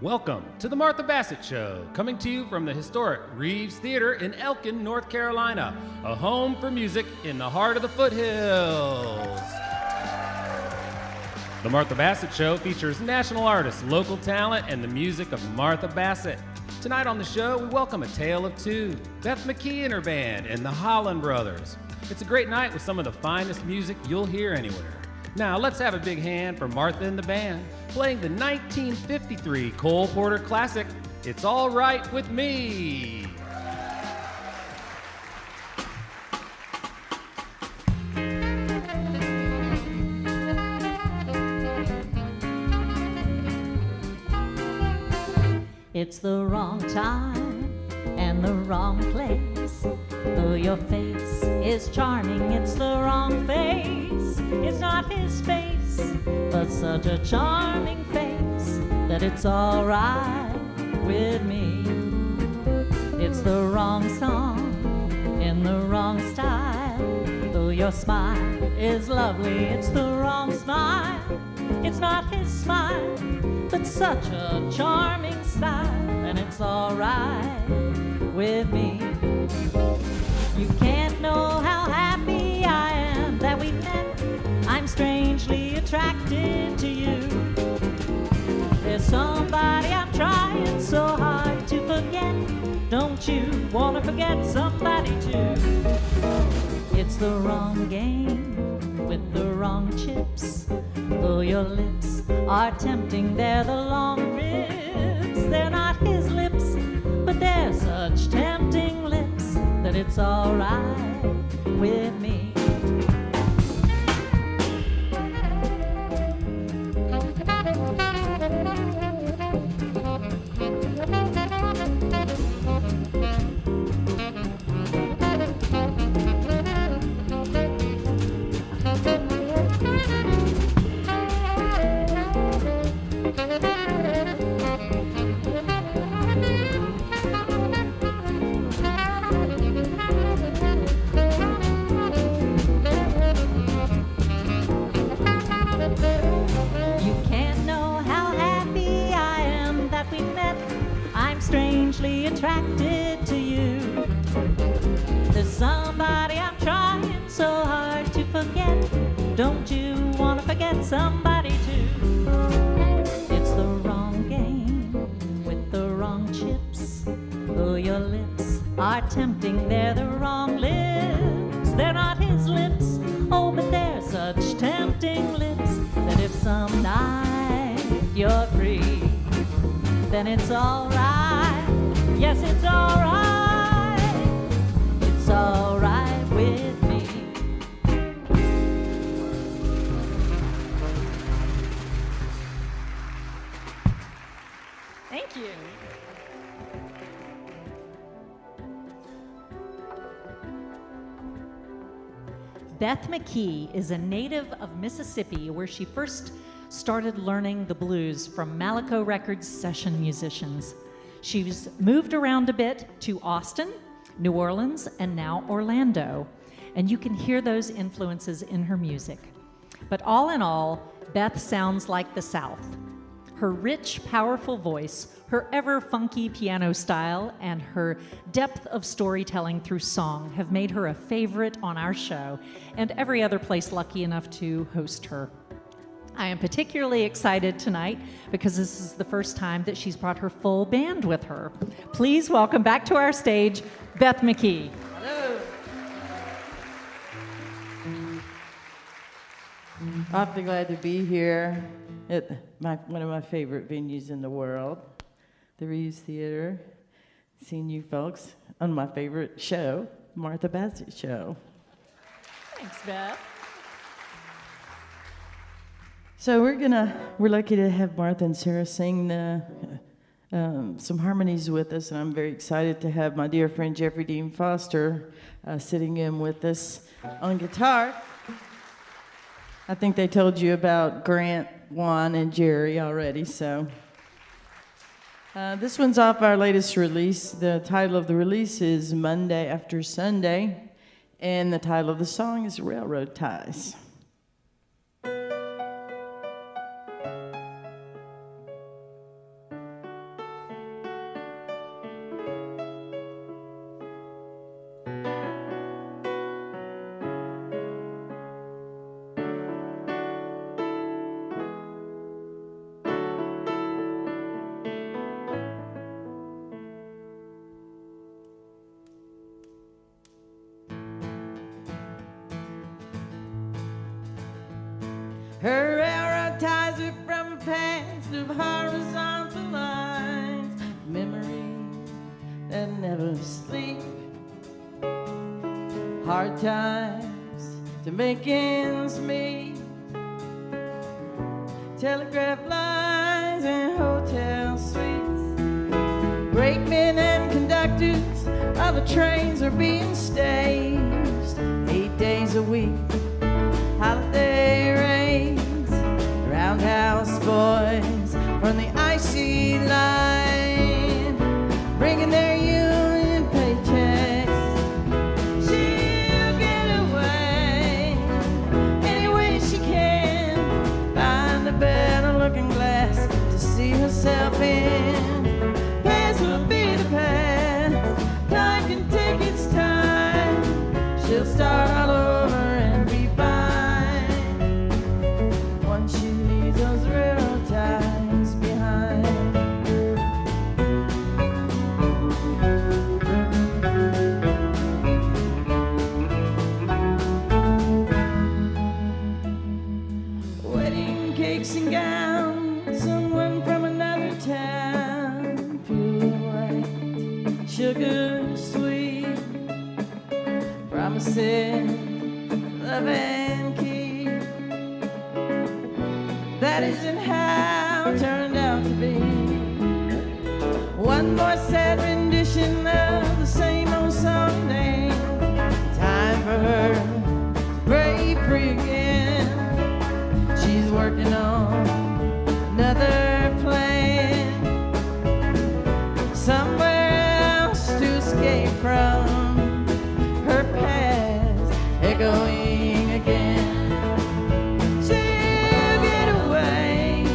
Welcome to the Martha Bassett Show, coming to you from the historic Reeves Theater in Elkin, North Carolina, a home for music in the heart of the foothills. The Martha Bassett Show features national artists, local talent, and the music of Martha Bassett. Tonight on the show, we welcome a tale of two, Beth McKee and her band, and the Holland Brothers. It's a great night with some of the finest music you'll hear anywhere. Now, let's have a big hand for Martha and the band, playing the 1953 Cole Porter classic, It's All Right With Me. It's the wrong time and the wrong place. Though your face is charming, it's the wrong face. It's not his face, but such a charming face that it's all right with me. It's the wrong song in the wrong style. Though your smile is lovely, it's the wrong smile. It's not his smile, but such a charming style, and it's all right with me. You can't know how happy I am that we met. I'm strangely attracted to you. There's somebody I'm trying so hard to forget. Don't you want to forget somebody too? It's the wrong game with the wrong chips. Though your lips are tempting, they're the long ribs. They're not his lips, but they're such tempting lips that it's all right with me. Strangely attracted to you. There's somebody I'm trying so hard to forget. Don't you want to forget somebody too? It's the wrong game with the wrong chips. Though your lips are tempting, they're the wrong lips. They're not his lips, oh, but they're such tempting lips that if some night you're free, then it's all right. Yes, it's all right. It's all right with me. Thank you. Beth McKee is a native of Mississippi, where she first started learning the blues from Malaco Records session musicians. She's moved around a bit to Austin, New Orleans, and now Orlando, and you can hear those influences in her music. But all in all, Beth sounds like the South. Her rich, powerful voice, her ever-funky piano style, and her depth of storytelling through song have made her a favorite on our show and every other place lucky enough to host her. I am particularly excited tonight because this is the first time that she's brought her full band with her. Please welcome back to our stage, Beth McKee. Hello. Awfully glad to be here at one of my favorite venues in the world, the Reeves Theater. Seeing you folks on my favorite show, Martha Bassett Show. Thanks, Beth. So we're lucky to have Martha and Sarah sing some harmonies with us, and I'm very excited to have my dear friend Jeffrey Dean Foster sitting in with us on guitar. I think they told you about Grant, Juan, and Jerry already, so. This one's off our latest release. The title of the release is Monday After Sunday, and the title of the song is Railroad Ties. Her railroad ties her from a past of horizontal lines, memories that never sleep, hard times to make ends meet, telegraph lines and hotel suites, brakemen and conductors, other trains are being staged, 8 days a week, holiday rains, roundhouse boys from the icy line, bringing their union paychecks. She'll get away any way she can, find a better looking glass to see herself in. Past will be the past, time can take its time, she'll start all over and be fine once she leaves those railroad ties behind. Wedding cakes and gowns, someone from another town, pure white, sugar sweet, promises, love and keep. That isn't how it turned out to be. One more sad rendition of the same old song name. Time for her to break free again. She's working on another plan, somewhere else to escape from her past echoing again. She'll get away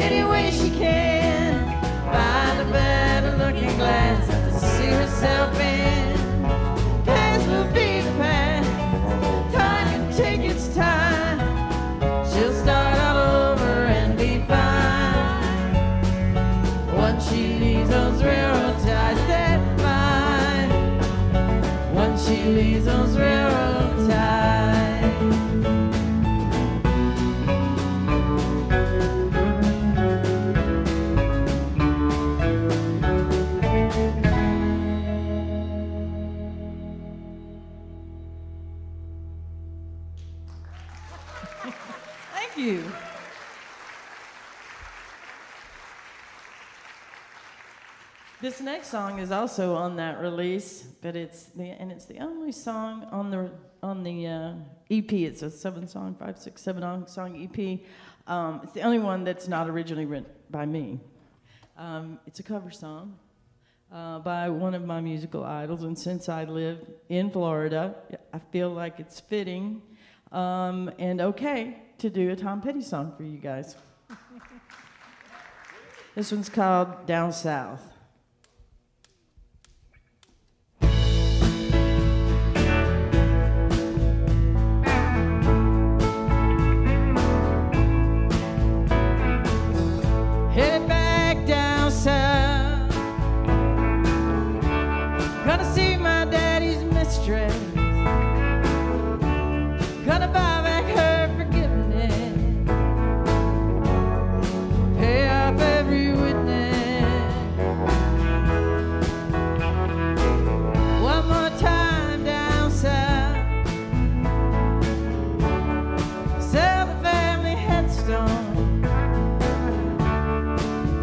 any way she can, find a better looking glass to see herself in. Past will be the past, time can take its time, she'll start all over and be fine once she leaves those railroad ties that bind, once she leaves those railroad ties. Thank you. This next song is also on that release, but it's the only song on the EP. It's a 7-song, 5, 6, 7-song EP. It's the only one that's not originally written by me. It's a cover song by one of my musical idols, and since I live in Florida, I feel like it's fitting and okay to do a Tom Petty song for you guys. This one's called Down South. Headed back down south, gonna see my daddy's mistress, gonna buy back her forgiveness, pay off every witness. One more time down south, sell the family headstone,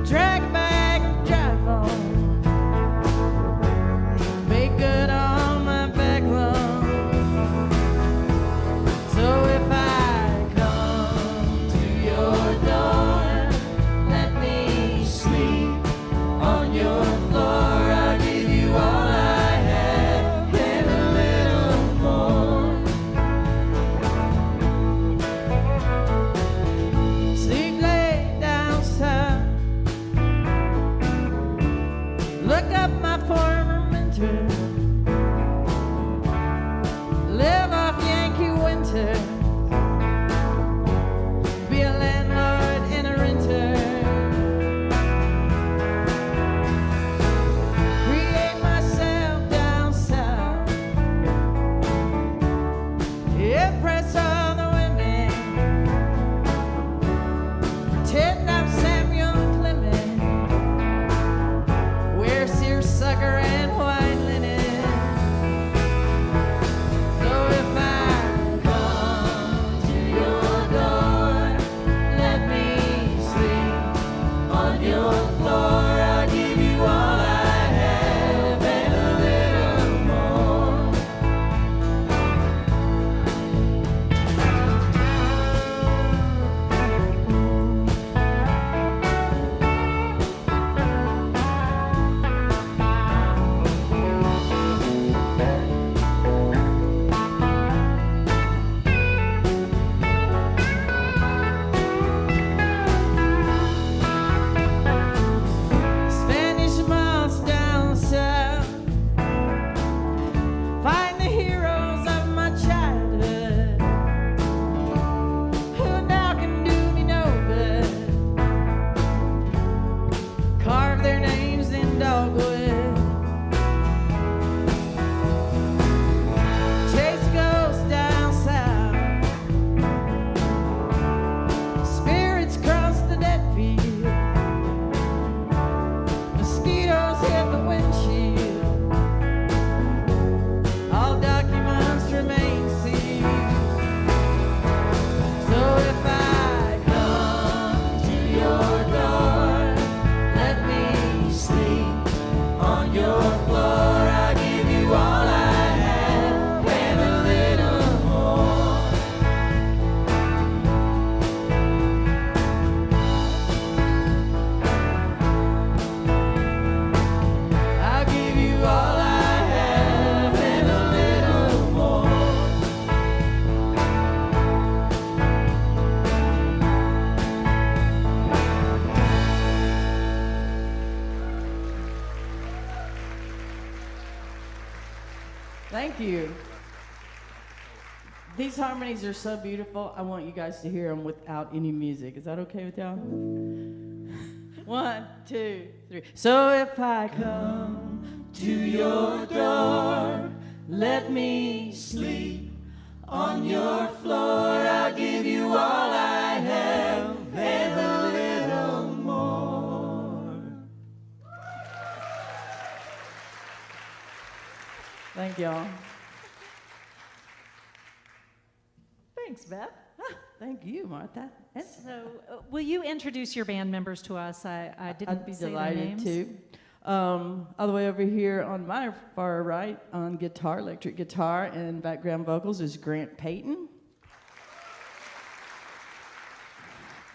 drag back and drive on, make good on my back loan. So if I come to your door, let me sleep on your floor. I'll give you all I have and a little more. Sleep late down south, look up my former mentor, live off Yankee winter, be a landlord and a renter, create myself down south, impress all the women, thank you. These harmonies are so beautiful. I want you guys to hear them without any music. Is that okay with y'all? 1, 2, 3. So if I come to your door, let me sleep on your floor. I'll give you all I have and a little more. Thank y'all. Thanks, Beth. Thank you, Martha. So, will you introduce your band members to us? I didn't I'd be say delighted their names. to. All the way over here on my far right on guitar, electric guitar, and background vocals is Grant Payton.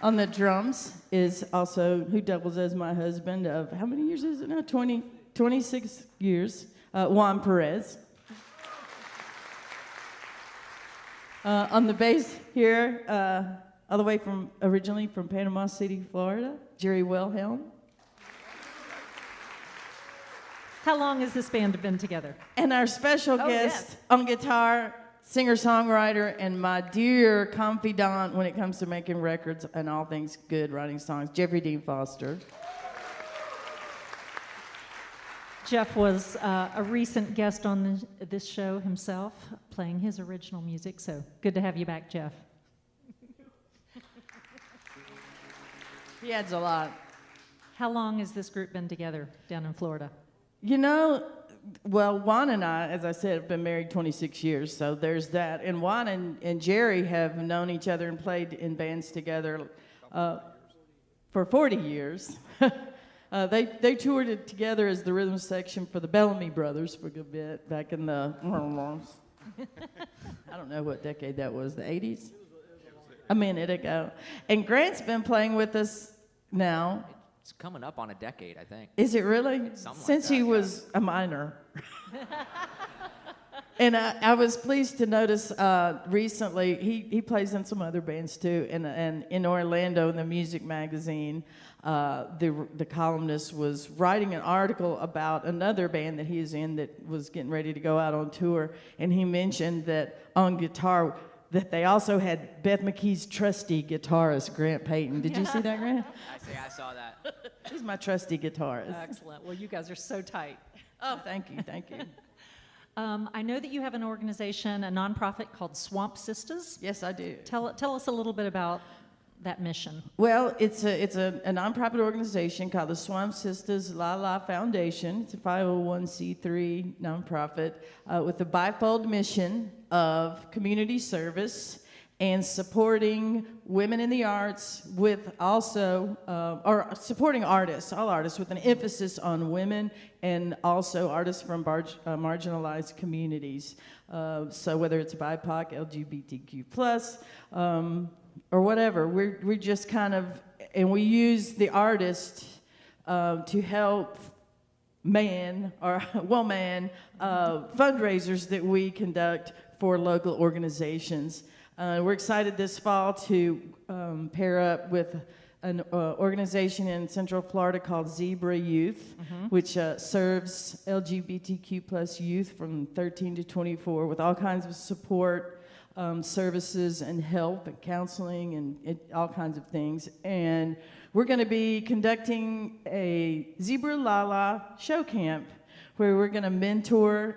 On the drums is also, who doubles as my husband of, how many years is it now? 26 years, Juan Perez. On the bass here, all the way originally from Panama City, Florida, Jerry Wilhelm. How long has this band been together? And our special guest on guitar, singer-songwriter, and my dear confidant when it comes to making records and all things good, writing songs, Jeffrey Dean Foster. Jeff was a recent guest on this show himself, playing his original music, so good to have you back, Jeff. He adds a lot. How long has this group been together down in Florida? You know, well, Juan and I, as I said, have been married 26 years, so there's that. And Juan and Jerry have known each other and played in bands together for 40 years. They toured it together as the rhythm section for the Bellamy Brothers for a good bit back in the, I don't know what decade that was, the 80s? A minute ago. And Grant's been playing with us now. It's coming up on a decade, I think. Is it really? Something Since like that, he was a minor. And I was pleased to notice recently, he plays in some other bands too, and in Orlando, in the music magazine, the columnist was writing an article about another band that he is in that was getting ready to go out on tour, and he mentioned that on guitar, that they also had Beth McKee's trusty guitarist, Grant Payton. Did you see that, Grant? I saw that. He's my trusty guitarist. Excellent. Well, you guys are so tight. Oh, thank you, thank you. I know that you have an organization, a nonprofit called Swamp Sisters. Yes, I do. Tell us a little bit about that mission. Well, it's a nonprofit organization called the Swamp Sisters La La Foundation. It's a 501c3 nonprofit with the bifold mission of community service and supporting women in the arts with also, or supporting artists, all artists, with an emphasis on women and also artists from marginalized communities. So whether it's BIPOC, LGBTQ+, or whatever, we're just kind of, and we use the artist to help man or woman fundraisers that we conduct for local organizations. We're excited this fall to pair up with an organization in Central Florida called Zebra Youth, which serves LGBTQ+ youth from 13 to 24 with all kinds of support, services and help and counseling and all kinds of things. And we're going to be conducting a Zebra Lala show camp where we're going to mentor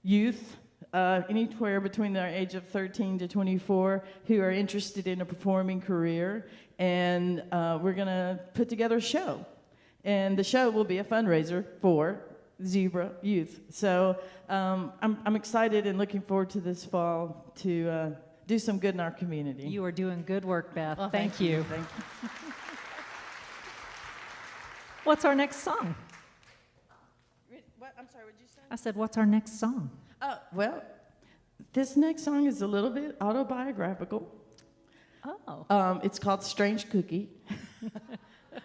youth anywhere between the age of 13 to 24 who are interested in a performing career. And we're going to put together a show. And the show will be a fundraiser for Zebra Youth. So I'm excited and looking forward to this fall to do some good in our community. You are doing good work, Beth. Well, thank you. Thank you. What's our next song? What? I'm sorry, what'd you say? I said, what's our next song? Well, this next song is a little bit autobiographical. Oh. It's called Strange Cookie.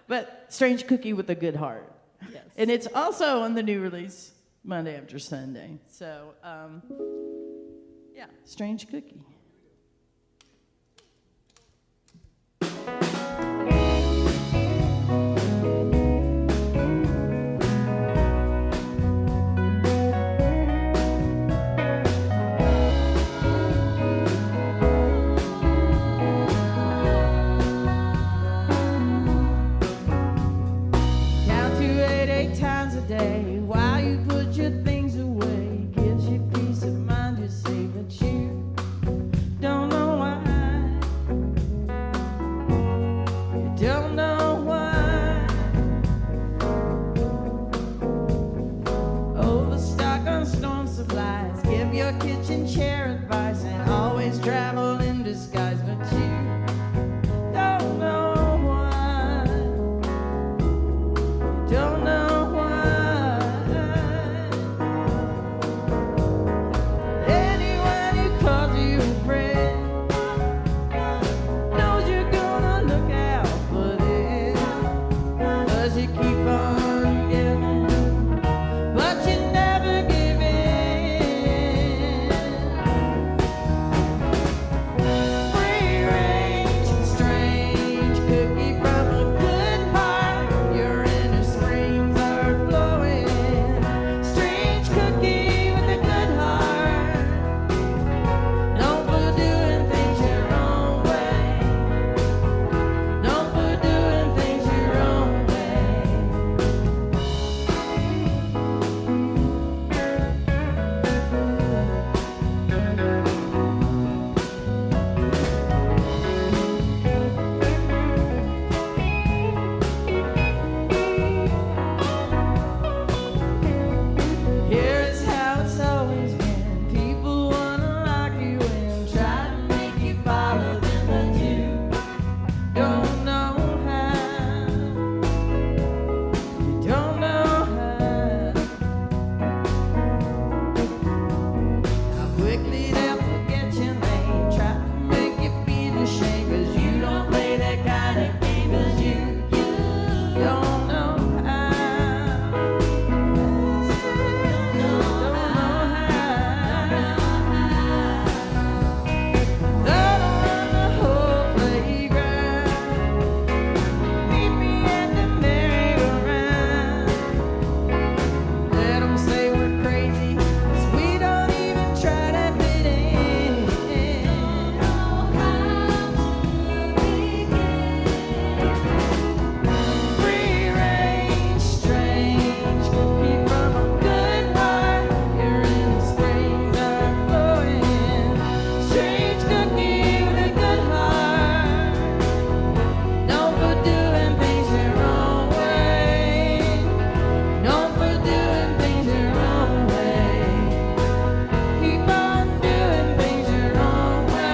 But Strange Cookie with a Good Heart. Yes. And it's also on the new release, Monday After Sunday. So, yeah, Strange Cookie. skies, but you don't know why. You don't know why. Anyone who calls you a friend knows you're gonna look out for them, 'cause you keep on giving, but you never give in. Free range, strange cookie from a good heart. Your inner springs are flowing. Strange cookie with a good heart. Known for doing things your own way. Known for doing things your own way. Here is how it's always been. People wanna lock you in, try to make you follow them, but you don't know how. You don't know how quickly they'll forget your name, try to make you feel ashamed, 'cause you don't play that kind of game, 'cause you don't know how. Don't know how. Don't run the whole playground. Meet me at the merry-go-round. Let 'em say we're crazy, 'cause we don't even try to fit in. Free range, strange cookie from a good heart. Your inner springs are flowing. Strange cookie with a good heart. Known for doing things your own way. Known for doing things your own way. Keep on doing things your own way.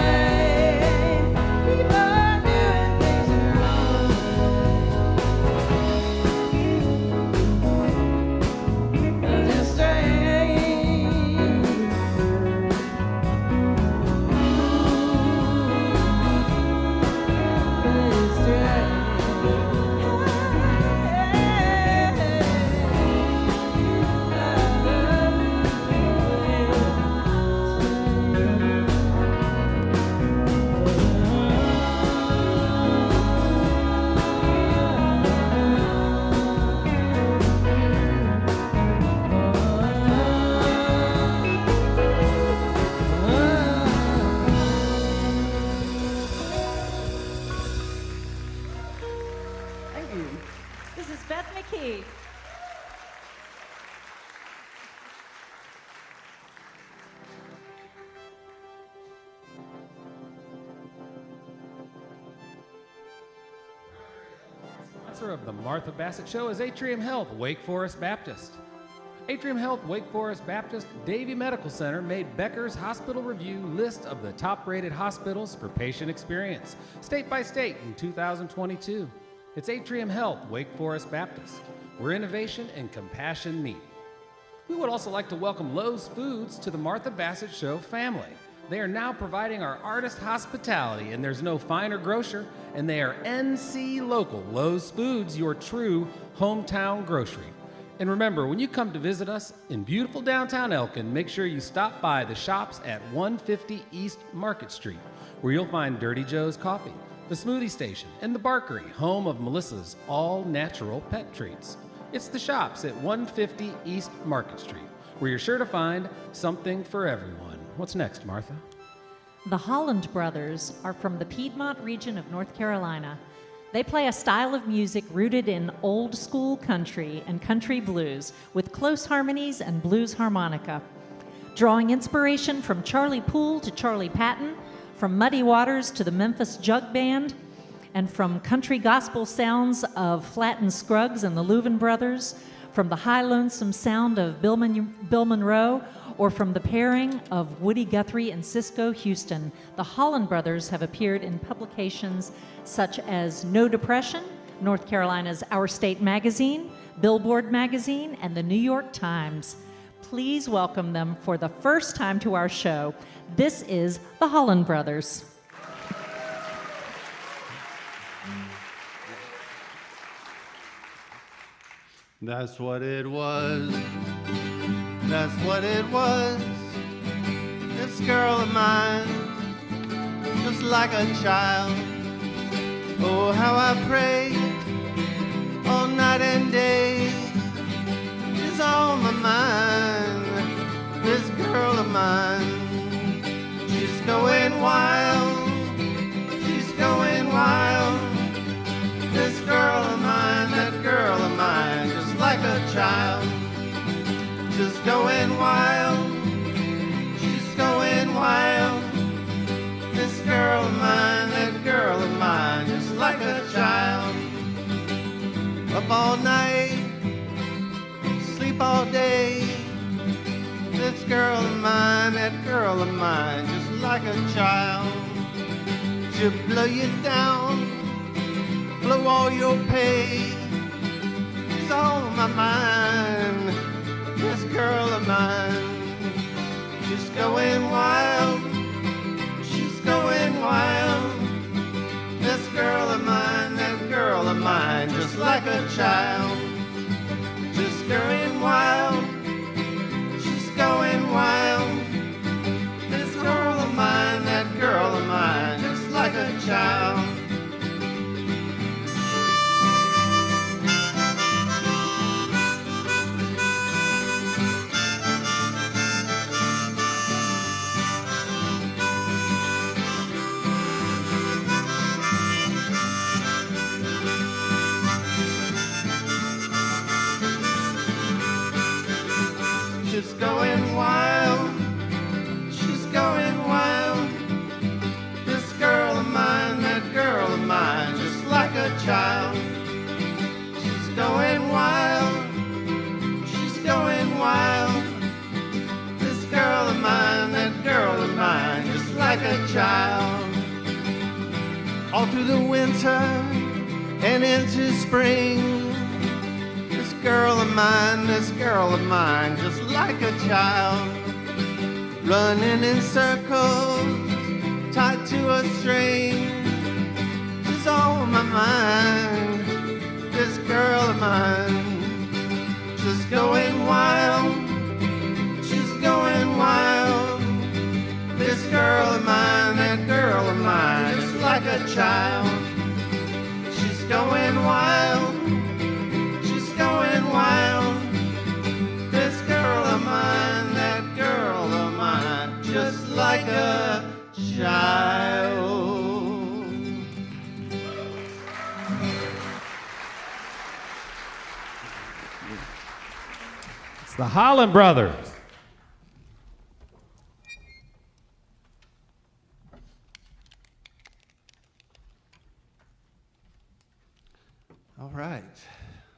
Keep on doing things your own way. 'Cause you're strange. Thank you. This is Beth McKee. Sponsor of the Martha Bassett Show is Atrium Health, Wake Forest Baptist. Atrium Health, Wake Forest Baptist, Davie Medical Center made Becker's Hospital Review list of the top-rated hospitals for patient experience, state by state in 2022. It's Atrium Health, Wake Forest Baptist, where innovation and compassion meet. We would also like to welcome Lowe's Foods to the Martha Bassett Show family. They are now providing our artist hospitality, and there's no finer grocer, and they are NC local. Lowe's Foods, your true hometown grocery. And remember, when you come to visit us in beautiful downtown Elkin, make sure you stop by the shops at 150 East Market Street, where you'll find Dirty Joe's Coffee, the Smoothie Station, and the Barkery, home of Melissa's all-natural pet treats. It's the shops at 150 East Market Street, where you're sure to find something for everyone. What's next, Martha? The Holland Brothers are from the Piedmont region of North Carolina. They play a style of music rooted in old school country and country blues with close harmonies and blues harmonica. Drawing inspiration from Charlie Poole to Charlie Patton, from Muddy Waters to the Memphis Jug Band, and from country gospel sounds of Flatt & Scruggs and the Louvin Brothers, from the high lonesome sound of Bill Monroe, or from the pairing of Woody Guthrie and Cisco Houston, the Holland Brothers have appeared in publications such as No Depression, North Carolina's Our State Magazine, Billboard Magazine, and the New York Times. Please welcome them for the first time to our show. This is the Holland Brothers. That's what it was. That's what it was. This girl of mine, just like a child. Oh, how I pray all night and day. She's on my mind. This girl of mine, she's going wild. She's going wild. This girl of mine, that girl of mine, just like a child, just going wild, she's going wild. This girl of mine, that girl of mine, just like a child. Up all night, sleep all day. This girl of mine, that girl of mine, just like a child. She'll blow you down, blow all your pay. She's on my mind, this girl of mine. She's going wild, she's going wild. This girl of mine, that girl of mine, just like a child. Just going wild, she's going wild. This girl of mine, that girl of mine, just like a child. She's going wild, she's going wild. This girl of mine, that girl of mine, just like a child. She's going wild, she's going wild. This girl of mine, that girl of mine, just like a child. All through the winter and into spring, this girl of mine, this girl of mine, just like a child. Running in circles, tied to a string. She's on my mind, this girl of mine. She's going wild, she's going wild. This girl of mine, that girl of mine, just like a child. She's going wild, going wild. This girl of mine, that girl of mine, just like a child. It's the Holland Brothers.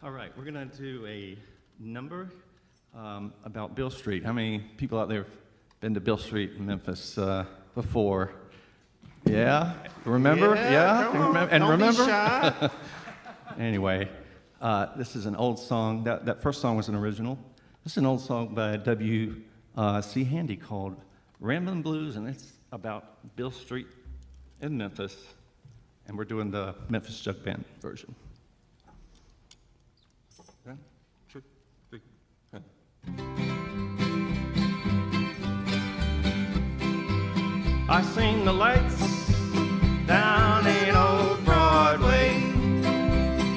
All right, we're going to do a number about Beale Street. How many people out there have been to Beale Street in Memphis before? Yeah? Remember? Yeah? Don't be shy. Anyway, this is an old song. That first song was an original. This is an old song by W.C. Handy called Ramblin' Blues, and it's about Beale Street in Memphis. And we're doing the Memphis Jug Band version. I seen the lights down in old Broadway,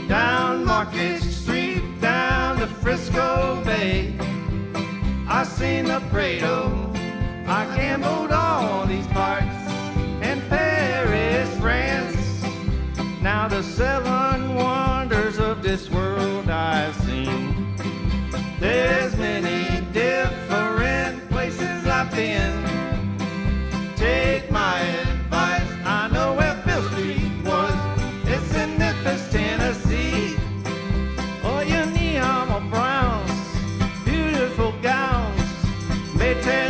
down Market Street, down to Frisco Bay. I seen the Prado, I gambled all these parts, and Paris, France. Now the 7 wonders of this world I've seen. There's many different places I've been. Take my advice, I know where Beale Street was. It's in Memphis, Tennessee. Oh, your neon browns, beautiful gowns, may tell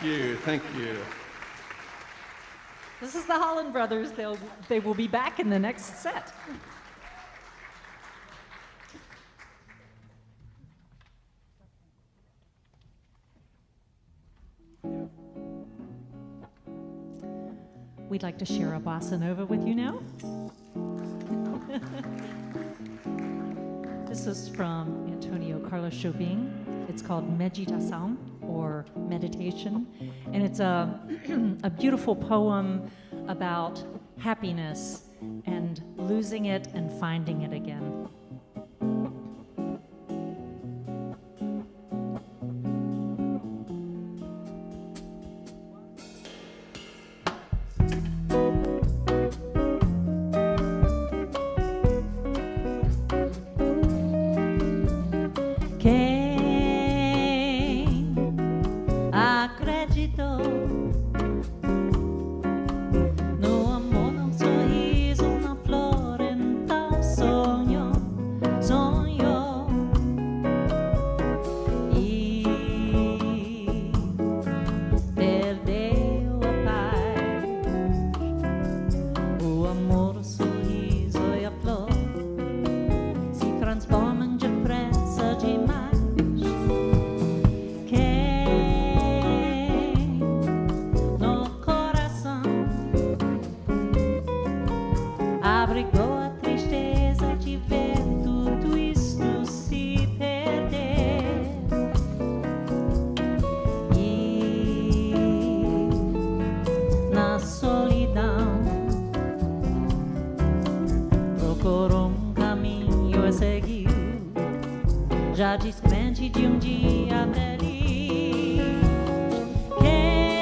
Thank you, thank you. This is the Holland Brothers. They will be back in the next set. We'd like to share a bossa nova with you now. This is from Antonio Carlos Jobim. It's called Meditação, or meditation, and it's a beautiful poem about happiness and losing it and finding it again. Já descrente de dia feliz. Quem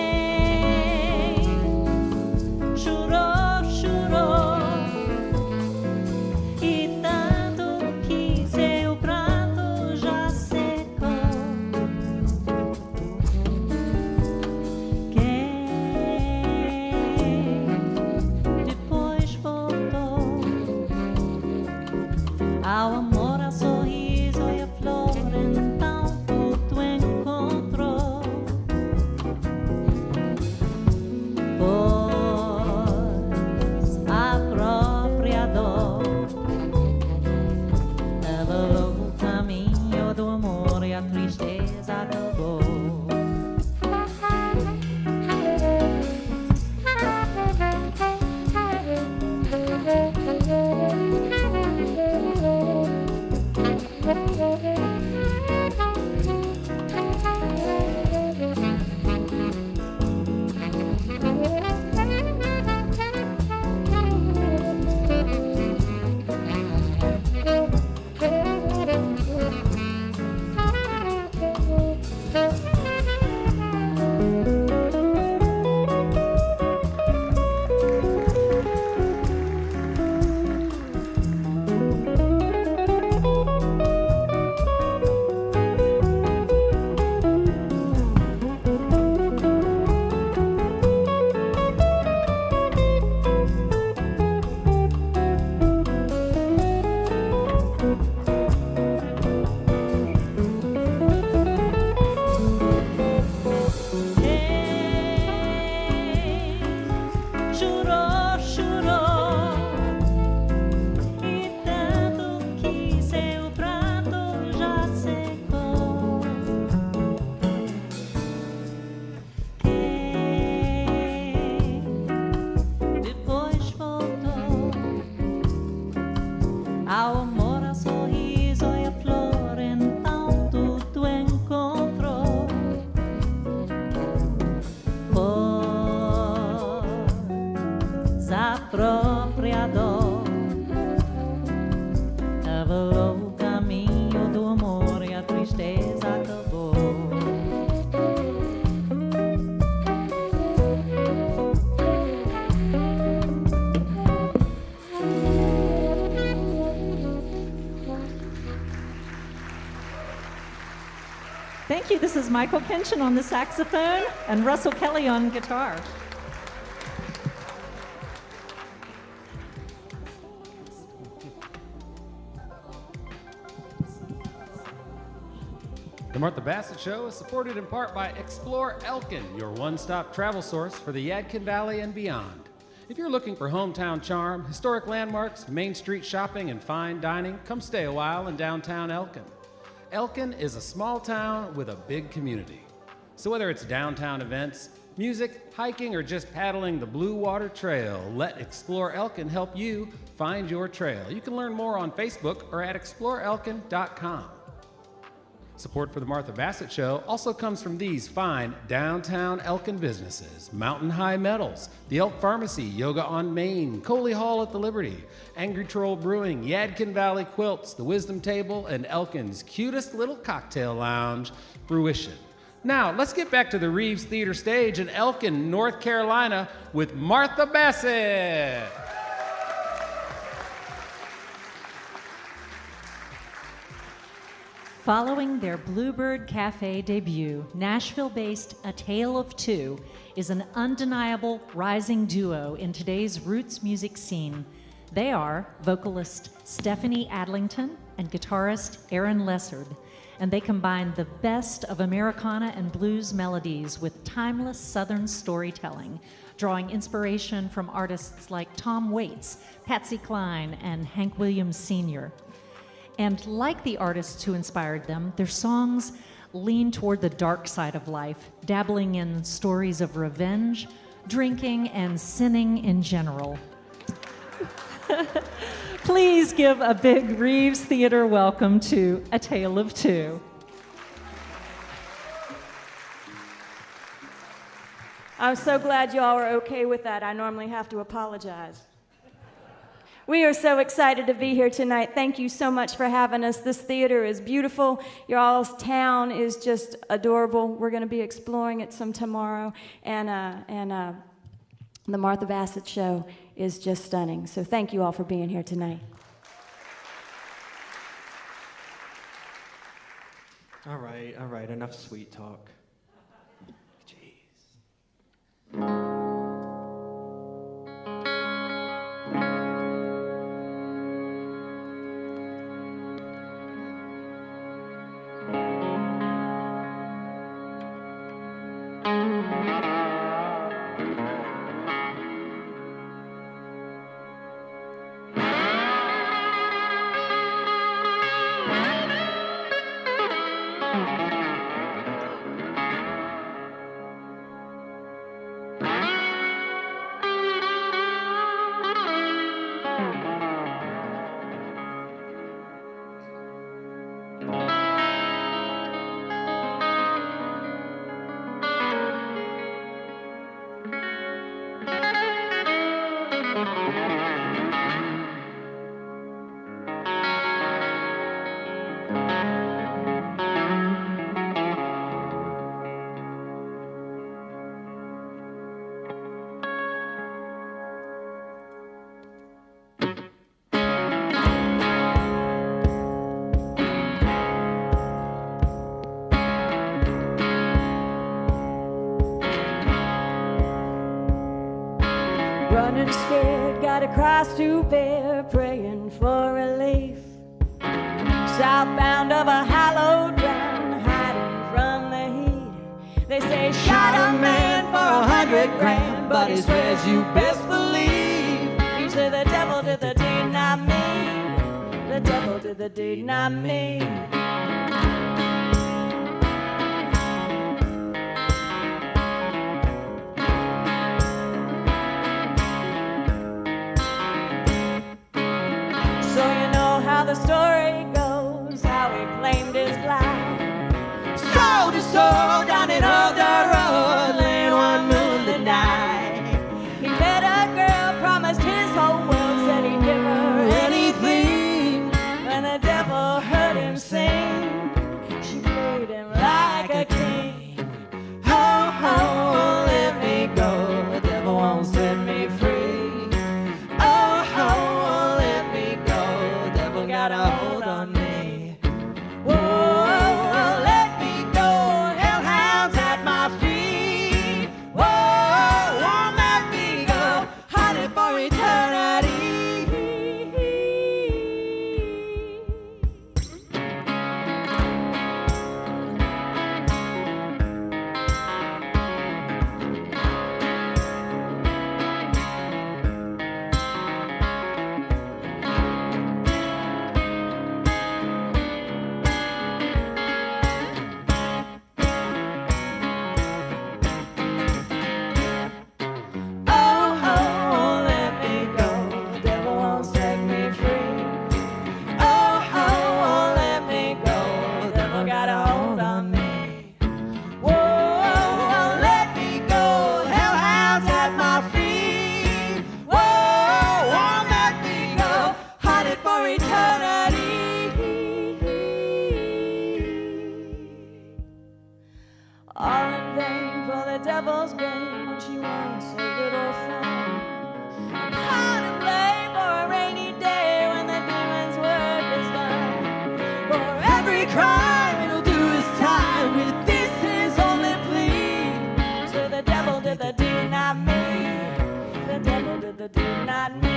chorou, chorou e tanto que seu pranto já secou. Quem depois voltou ao amor, a sorriso e a flor, então tudo encontrou. Pois a própria dor levou o caminho do amor e a tristeza acabou. Chorou, chorou e tanto que seu pranto já secou. Quem depois voltou ao amor, a sorriso e a flor, então tudo encontrou. Pois a própria dor levou o caminho do amor e a tristeza acabou. Thank you. This is Michael Kinchin on the saxophone and Russell Kelly on guitar. The Martha Bassett Show is supported in part by Explore Elkin, your one-stop travel source for the Yadkin Valley and beyond. If you're looking for hometown charm, historic landmarks, Main Street shopping, and fine dining, come stay a while in downtown Elkin. Elkin is a small town with a big community. So whether it's downtown events, music, hiking, or just paddling the Blue Water Trail, let Explore Elkin help you find your trail. You can learn more on Facebook or at exploreelkin.com. Support for the Martha Bassett Show also comes from these fine downtown Elkin businesses: Mountain High Metals, the Elk Pharmacy, Yoga on Main, Coley Hall at the Liberty, Angry Troll Brewing, Yadkin Valley Quilts, the Wisdom Table, and Elkin's cutest little cocktail lounge, Fruition. Now, let's get back to the Reeves Theater stage in Elkin, North Carolina with Martha Bassett. Following their Bluebird Cafe debut, Nashville-based A Tale of Two is an undeniable rising duo in today's roots music scene. They are vocalist Stephanie Adlington and guitarist Aaron Lessard, and they combine the best of Americana and blues melodies with timeless Southern storytelling, drawing inspiration from artists like Tom Waits, Patsy Cline, and Hank Williams Sr. And like the artists who inspired them, their songs lean toward the dark side of life, dabbling in stories of revenge, drinking, and sinning in general. Please give a big Reeves Theater welcome to A Tale of Two. I'm so glad you all are okay with that. I normally have to apologize. We are so excited to be here tonight. Thank you so much for having us. This theater is beautiful. Your all's town is just adorable. We're going to be exploring it some tomorrow. And the Martha Bassett Show is just stunning. So thank you all for being here tonight. All right, enough sweet talk. Jeez. Running scared, got a cross to bear, praying for relief. Southbound of a hallowed ground, hiding from the heat. They say shot a man for 100 grand, but he swears you best believe. He said the devil did the deed, not me. The devil did the deed, not me. How the story goes, how he claimed his life. Soul to soul down in old road, laying one moonlit night. He met a girl, promised his whole world, said he'd give her anything. When the devil heard him sing, she played him like a king. Oh, oh, let me go, the devil won't set me free. Got a hold on me. Whoa, let me go. Hell devil's gate when she wants a little fun. Pound and play for a rainy day when the demon's work is done. For every crime it'll do his time with this his only plea. So the devil did the deed, not me. The devil did the deed, not me.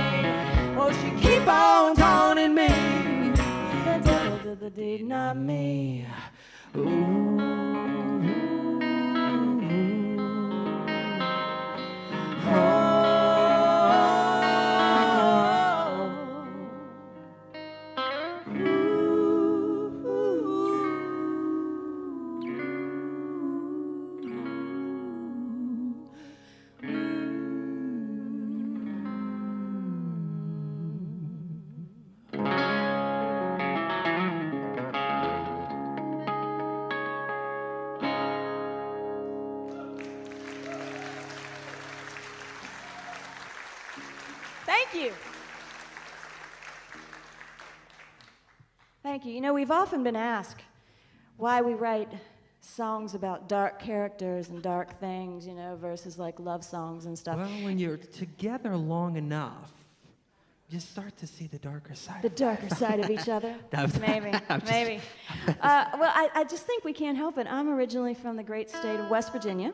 Oh, she keep on taunting me. The devil did the deed, not me. Ooh. Thank you. Thank you. You know, we've often been asked why we write songs about dark characters and dark things, you know, versus like love songs and stuff. Well, when you're together long enough, you start to see the darker side. The darker side of each other? Maybe, maybe. Well, I just think we can't help it. I'm originally from the great state of West Virginia.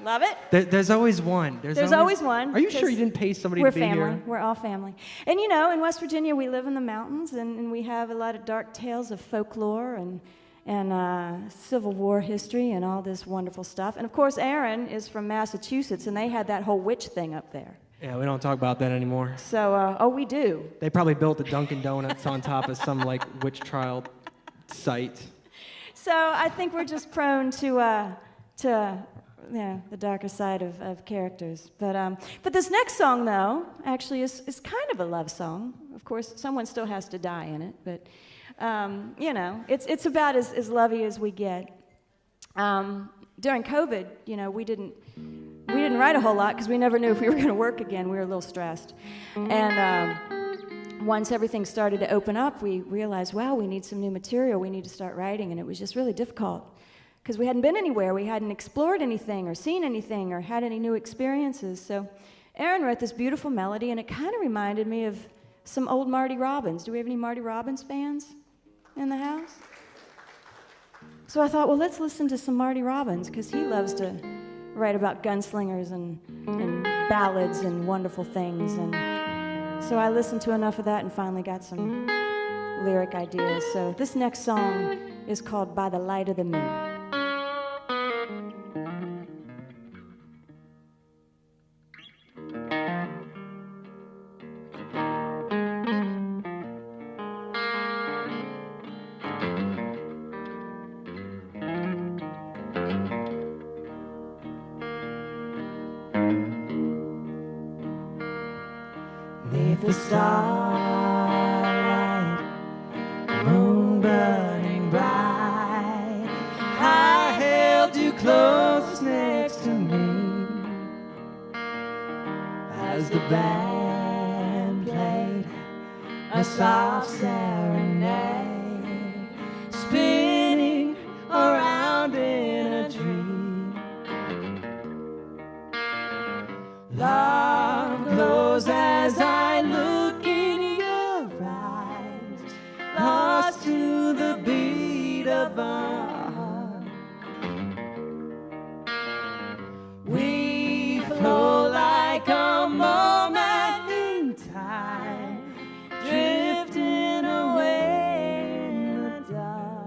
Love it. There's always one. There's always one. Are you sure you didn't pay somebody to be family. here? We're all family. And you know, in West Virginia, we live in the mountains, and we have a lot of dark tales of folklore and Civil War history and all this wonderful stuff. And of course, Aaron is from Massachusetts, and they had that whole witch thing up there. Yeah, we don't talk about that anymore. So, oh, we do. They probably built the Dunkin' Donuts on top of some like witch trial site. So I think we're just prone to the darker side of characters. But this next song, though, actually is kind of a love song. Of course, someone still has to die in it, but you know, it's about as lovey as we get. During COVID, you know, we didn't write a whole lot because we never knew if we were going to work again. We were a little stressed, and once everything started to open up, we realized, wow, we need some new material. We need to start writing, and it was just really difficult. Because we hadn't been anywhere, we hadn't explored anything or seen anything or had any new experiences. So Aaron wrote this beautiful melody, and it kind of reminded me of some old Marty Robbins. Do we have any Marty Robbins fans in the house? So I thought, well, let's listen to some Marty Robbins, because he loves to write about gunslingers and ballads and wonderful things. And so I listened to enough of that and finally got some lyric ideas. So this next song is called By the Light of the Moon. The starlight, moon burning bright, I held you close next to me as the band played a soft serenade, spinning around in a dream. Love glows as I look in your eyes, lost to the beat of our heart. We flow like a moment in time, drifting away in the dark.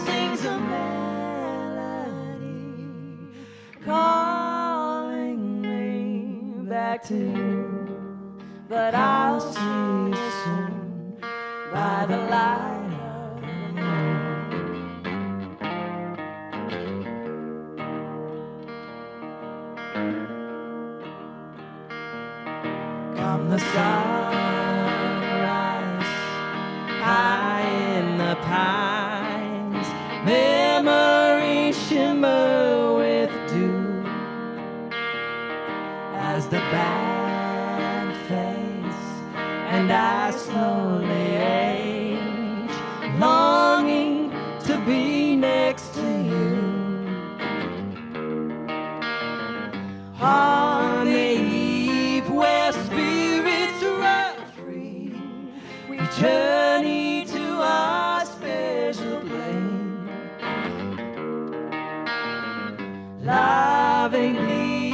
Sings a melody, calling me back to you, but I'll see you soon by the light of the moon. Come the sunrise, high in the pines, memories shimmer with dew as the band fades and I slowly age, longing to be next to you. On the eve where spirits run free, we journey to our special place. Lovingly,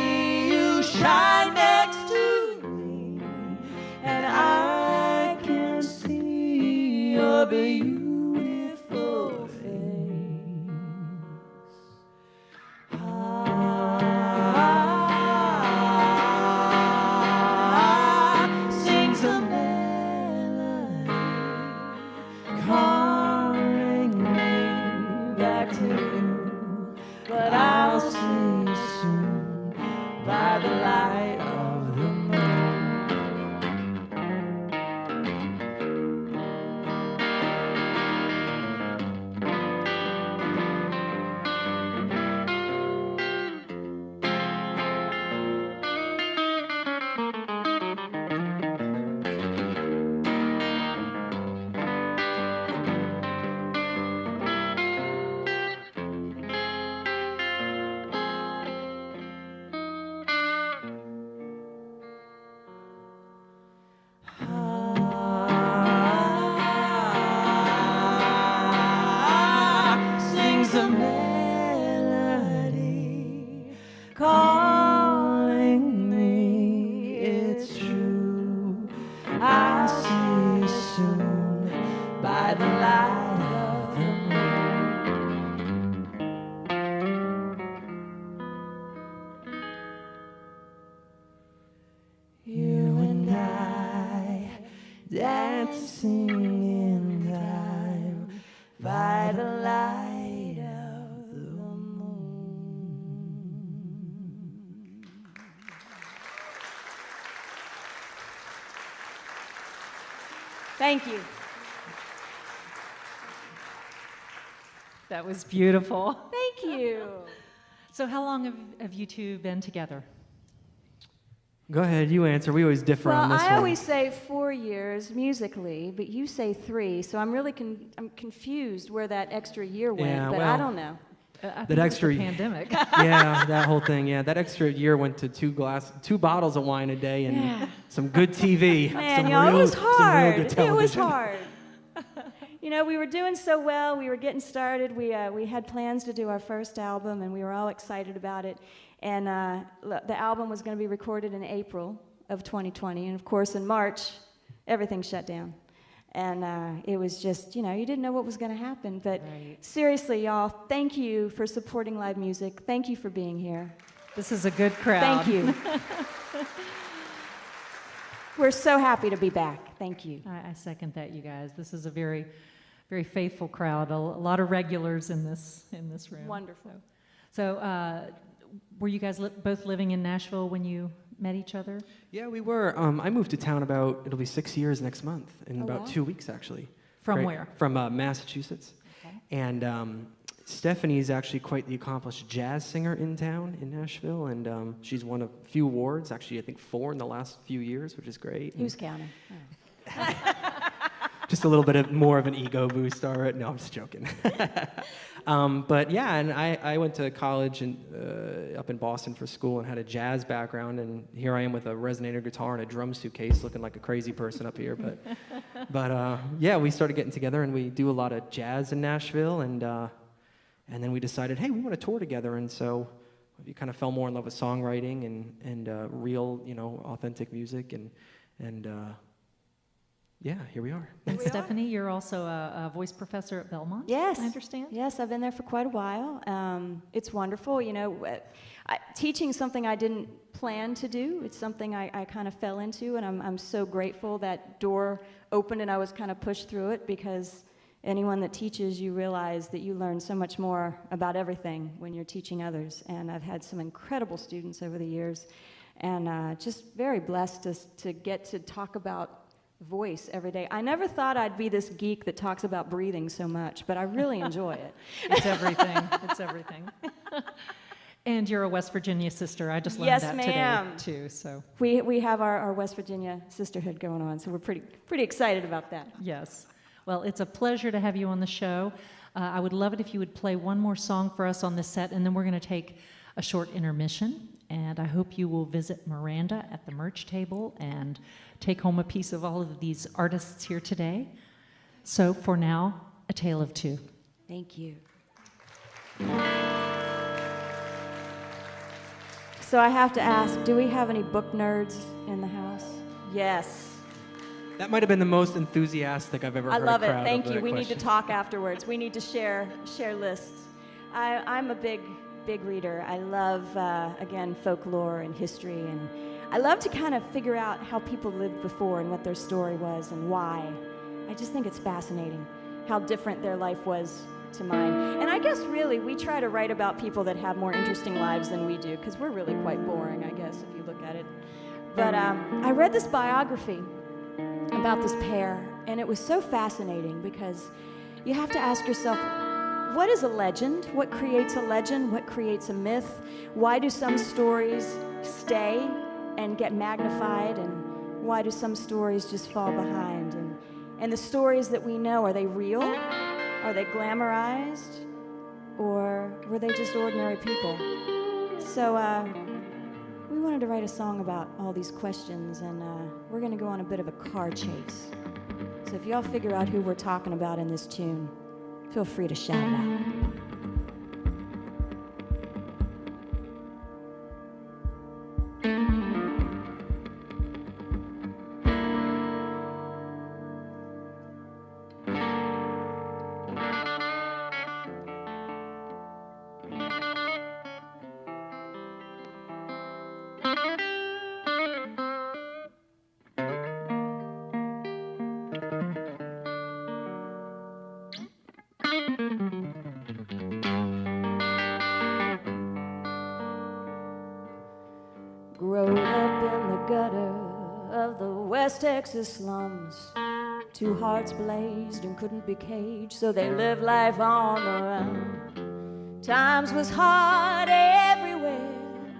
you shine next to me, and I can see your beautiful face. Sings a melody, calling me back to you, but I'll see you soon by the light of the moon. Sings a melody, calling me, it's true. I'll see you soon by the light of the moon. You and I dancing in time by the light of the moon. Thank you. That was beautiful. Thank you. So how long have you two been together? Go ahead, you answer. We always differ on Well, this I one. always say 4 years musically, but you say 3, so I'm really I'm confused where that extra year went, Yeah, but well, I don't know. I think That it was extra the pandemic. Yeah, that whole thing. Yeah, that extra year went to 2 bottles of wine a day and Yeah. some good TV. Man, some y'all, real, it was some real hard. good It was television. hard. You know, we were doing so well. We were getting started. We had plans to do our first album, and we were all excited about it. And the album was going to be recorded in April of 2020. And, of course, in March, everything shut down. And it was just, you didn't know what was going to happen. But seriously, y'all, thank you for supporting live music. Thank you for being here. This is a good crowd. Thank you. We're so happy to be back. Thank you. I second that, you guys. This is a very, very faithful crowd. A lot of regulars in this room. Wonderful. So were you guys both living in Nashville when you met each other? Yeah, we were. I moved to town it'll be 6 years next month, in Oh, about wow. 2 weeks, actually. From Great. where? From Massachusetts. Okay. And Stephanie is actually quite the accomplished jazz singer in town in Nashville, and she's won a few awards, actually I think 4 in the last few years, which is great. Who's counting? Just a little bit more of an ego boost, all right? No, I'm just joking. But yeah, and I went to college up in Boston for school and had a jazz background, and here I am with a resonator guitar and a drum suitcase, looking like a crazy person up here. But yeah, we started getting together, and we do a lot of jazz in Nashville, and then we decided, hey, we want to tour together, and so we kind of fell more in love with songwriting and real, authentic music, and yeah, here we are. And Stephanie, you're also a voice professor at Belmont. Yes. I understand. Yes, I've been there for quite a while. It's wonderful. Teaching something I didn't plan to do. It's something I kind of fell into, and I'm so grateful that door opened and I was kind of pushed through it, because anyone that teaches, you realize that you learn so much more about everything when you're teaching others. And I've had some incredible students over the years, and just very blessed to get to talk about voice every day. I never thought I'd be this geek that talks about breathing so much, but I really enjoy it. It's everything. It's everything. And you're a West Virginia sister. I just learned Yes, that ma'am. today, too. So We have our West Virginia sisterhood going on, so we're pretty excited about that. yes. Well, it's a pleasure to have you on the show. I would love it if you would play one more song for us on this set, and then we're going to take a short intermission. And I hope you will visit Miranda at the merch table and take home a piece of all of these artists here today. So for now, A Tale of Two. Thank you. So I have to ask, do we have any book nerds in the house? Yes. That might have been the most enthusiastic I've ever I heard love a it. crowd Thank over you. that We need to question. talk afterwards. We need to share lists. I'm a big reader. I love, again, folklore and history, and I love to kind of figure out how people lived before and what their story was and why. I just think it's fascinating how different their life was to mine. And I guess really we try to write about people that have more interesting lives than we do, because we're really quite boring, I guess, if you look at it. But I read this biography about this pair, and it was so fascinating because you have to ask yourself, what is a legend? What creates a legend? What creates a myth? Why do some stories stay and get magnified, and why do some stories just fall behind? And the stories that we know, are they real? Are they glamorized? Or were they just ordinary people? So we wanted to write a song about all these questions, and we're going to go on a bit of a car chase. So if y'all figure out who we're talking about in this tune, feel free to shout it out. Growing up in the gutter of the West Texas slums, two hearts blazed and couldn't be caged, so they lived life on the run. Times was hard everywhere,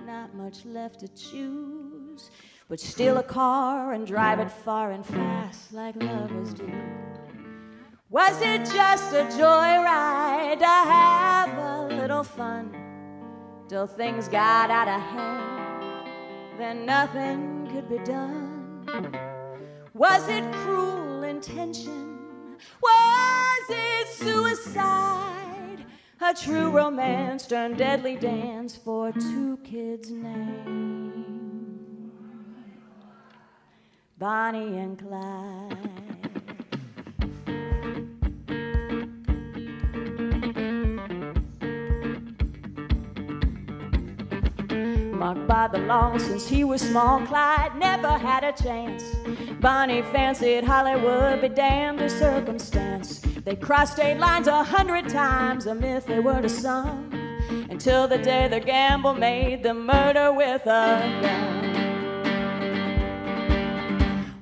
not much left to choose, but steal a car and drive it far and fast like lovers do. Was it just a joyride to have a little fun till things got out of hand? Then nothing could be done. Was it cruel intention? Was it suicide? A true romance turned deadly dance for two kids named Bonnie and Clyde. Marked by the law since he was small, Clyde never had a chance. Bonnie fancied Hollywood, be damned to circumstance. They crossed state lines 100 times, a myth they were to some, until the day the gamble made them murder with a gun.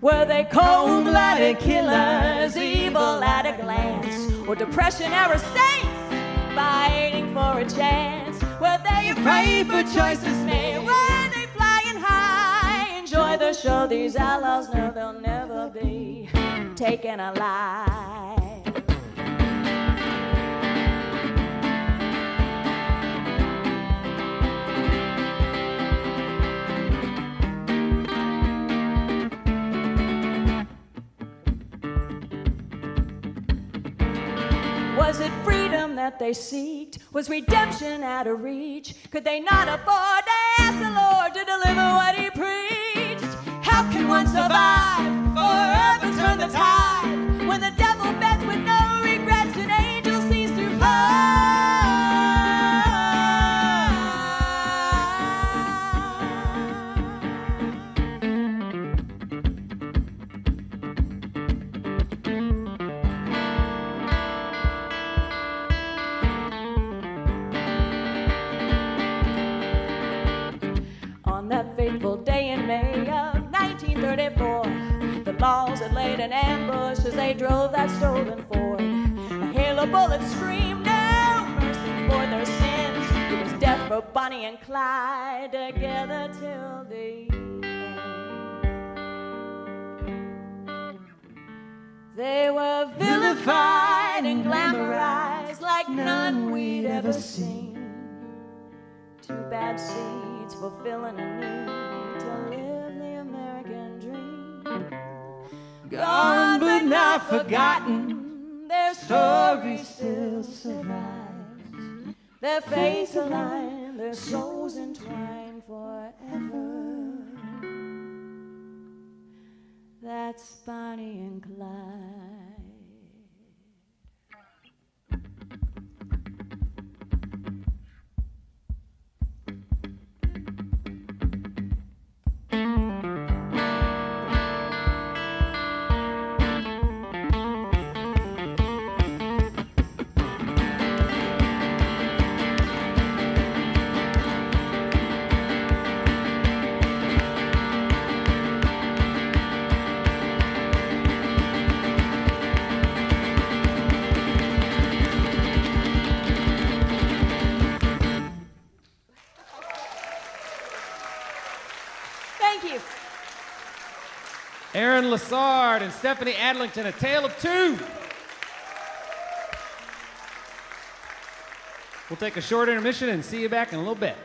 Were they cold-blooded killers, evil at a glance, or depression-era saints fighting for a chance? Were they afraid for choices made? Were they flying high? Enjoy the show, these outlaws know they'll never be taken alive. Was it freedom that they seeked? Was redemption out of reach? Could they not afford to ask the Lord to deliver what he preached? How can one survive, forever turn the tide, when the devil bets with no regrets and angels cease to fly? That fateful day in May of 1934, the laws had laid an ambush as they drove that stolen Ford. A hail of bullets screamed no mercy for their sins. It was death but Bonnie and Clyde together till the end. They were vilified and glamorized like none we'd ever seen. Two bad seeds fulfilling a need to live the American dream. Gone but not forgotten, their story still survives. Their fates aligned, their souls entwined forever. That's Bonnie and Clyde. Aaron Lassard and Stephanie Adlington, A Tale of Two. We'll take a short intermission and see you back in a little bit.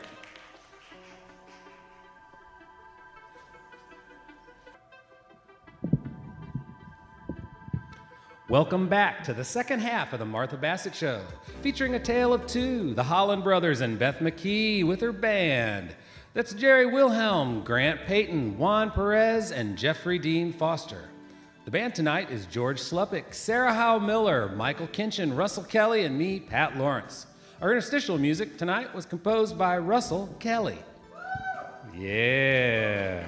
Welcome back to the second half of the Martha Bassett Show, featuring A Tale of Two, the Holland Brothers and Beth McKee with her band. That's Jerry Wilhelm, Grant Payton, Juan Perez, and Jeffrey Dean Foster. The band tonight is George Sluppick, Sarah Howe Miller, Michael Kinchin, Russell Kelly, and me, Pat Lawrence. Our interstitial music tonight was composed by Russell Kelly. Yeah.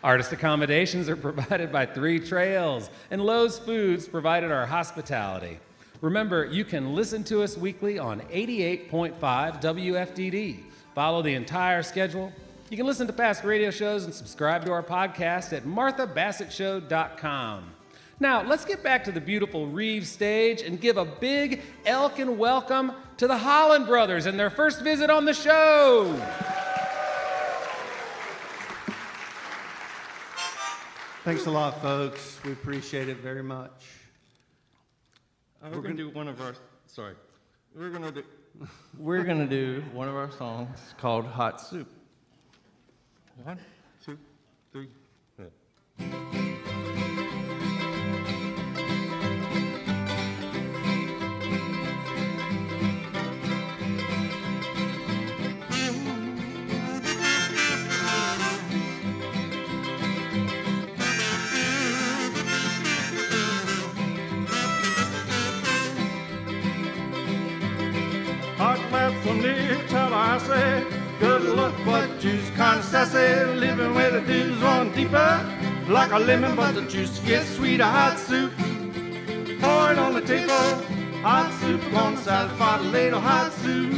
Artist accommodations are provided by Three Trails, and Lowe's Foods provided our hospitality. Remember, you can listen to us weekly on 88.5 WFDD. Follow the entire schedule. You can listen to past radio shows and subscribe to our podcast at marthabassettshow.com. Now, let's get back to the beautiful Reeves stage and give a big Elkin welcome to the Holland Brothers and their first visit on the show. Thanks a lot, folks. We appreciate it very much. We're going to do one of our, we're going to do one of our songs called Hot Soup. 1, 2, 3, yeah. Hot laps from near Tallahassee. Good luck, but juice kind of sassy. Living where the dews run deeper. Like a lemon, but the juice gets sweeter. Hot soup, pour it on the table. Hot soup, gonna satisfy the ladle. Hot soup,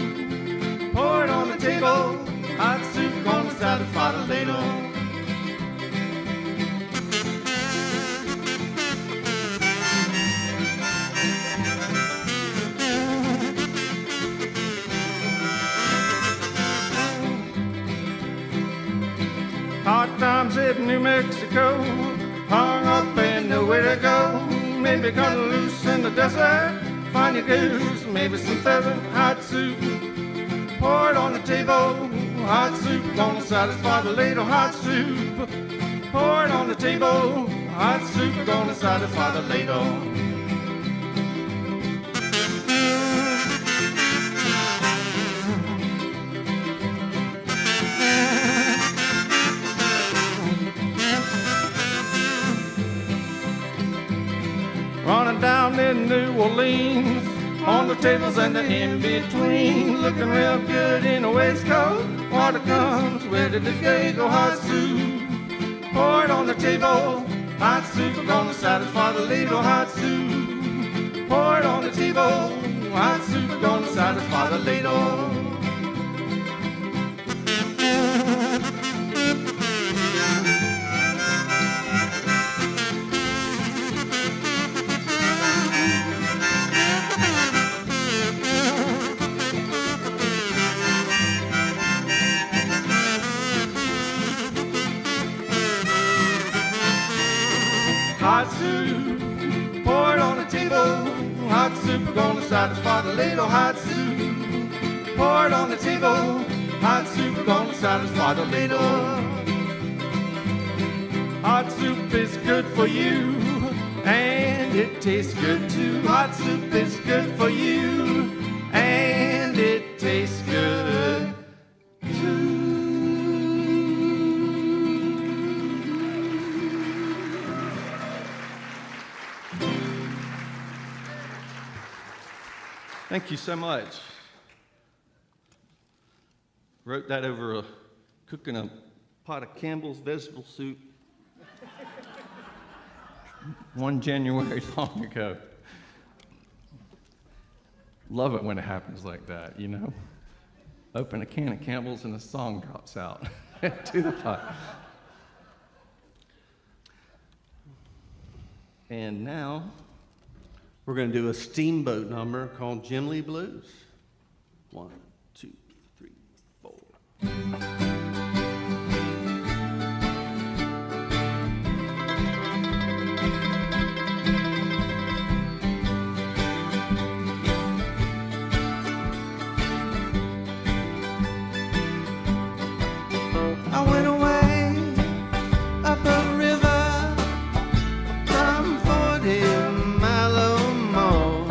pour it on the table. Hot soup, gonna satisfy the ladle. Hard times in New Mexico, hung up and nowhere to go. Maybe cut loose in the desert, find your goose, maybe some pheasant. Hot soup, pour it on the table. Hot soup, gonna satisfy the ladle. Hot soup, pour it on the table. Hot soup, gonna satisfy the ladle. Running down in New Orleans, on the tables and the in-between, looking real good in a waistcoat. Water comes, where did the gay go? Hot soup, pour it on the table. Hot soup, gonna satisfy the ladle. Hot soup, pour it on the table. Hot soup, gonna satisfy the ladle. hot soup. Pour it on the table, hot soup gonna satisfy the ladle. Hot soup. Pour it on the table, hot soup gonna satisfy the ladle. Hot soup is good for you, and it tastes good too. Hot soup is good for you, and it tastes good too. Thank you so much. Wrote that over cooking a pot of Campbell's vegetable soup one January long ago. Love it when it happens like that, you know? Open a can of Campbell's and a song drops out to the pot. And now we're going to do a steamboat number called Jim Lee Blues. 1, 2, 3, 4. I went away up a river from 40 mile or more.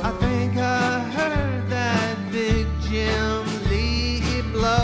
I think I heard that big Jim Lee blow.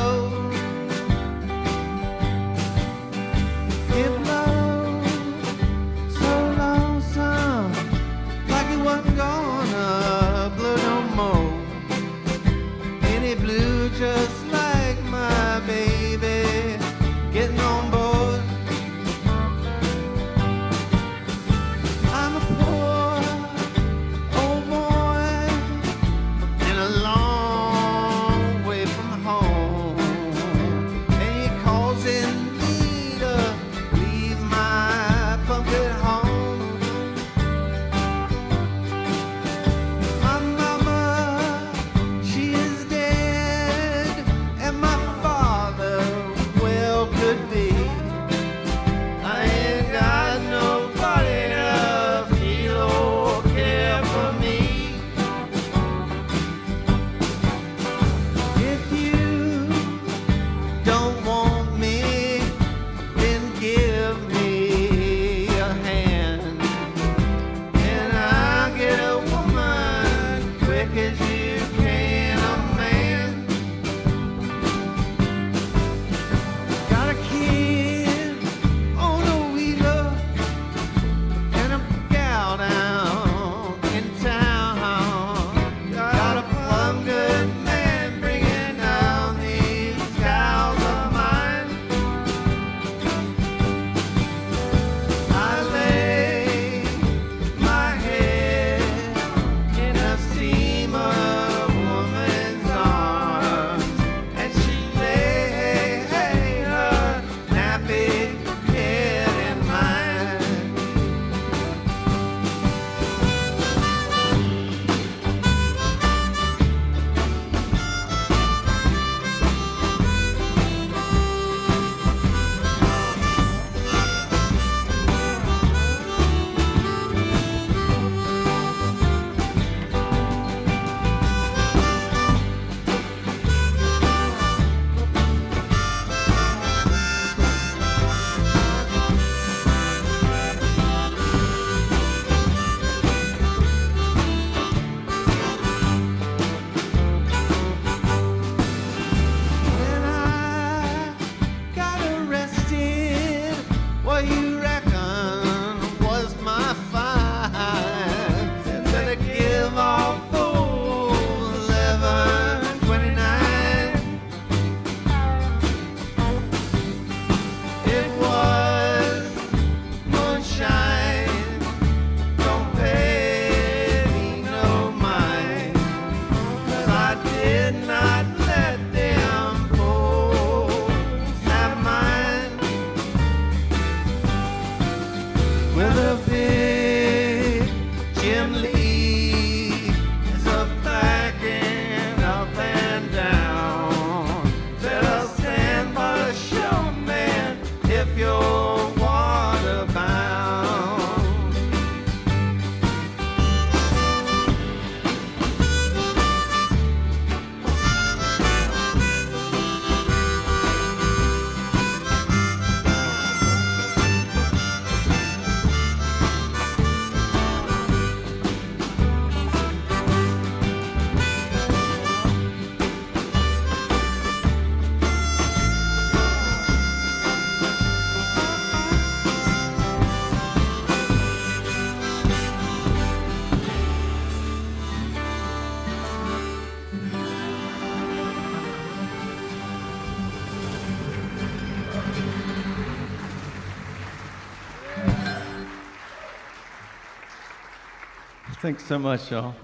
Thanks so much, y'all.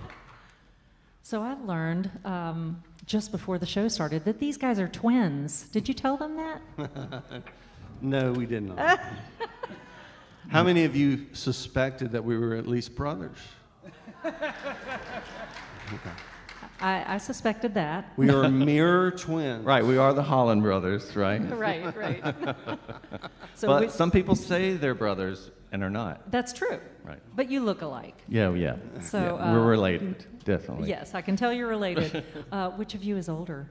So I learned just before the show started that these guys are twins. Did you tell them that? No, we did not. How many of you suspected that we were at least brothers? Okay. I suspected that. We are mirror twins. Right, we are the Holland Brothers, right? Right. So but some people say they're brothers and are not. That's true. Right. But you look alike. Yeah. So yeah, we're related, definitely. Yes, I can tell you're related. Which of you is older?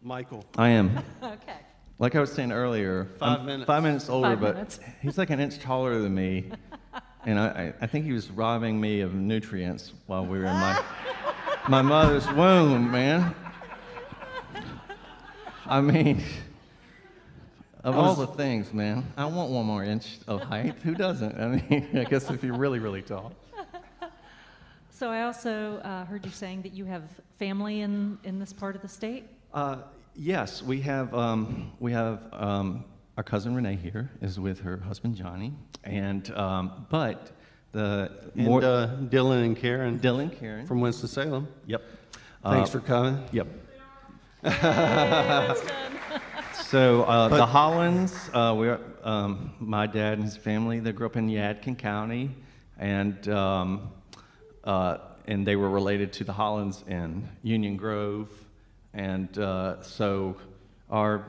Michael. I am. Okay. Like I was saying earlier, 5 minutes. 5 minutes older, 5 but minutes. he's like an inch taller than me. And I think he was robbing me of nutrients while we were in my mother's womb, man. I mean, of all the things, man, I want 1 more inch of height. Who doesn't? I mean, I guess if you're really, really tall. So I also heard you saying that you have family in this part of the state? Yes, we have our cousin Renee here is with her husband Johnny, and but Dylan and Karen. Dylan and Karen from Winston-Salem. Yep. Thanks for coming. Yep. So the Hollands, my dad and his family, they grew up in Yadkin County, and they were related to the Hollands in Union Grove, and so our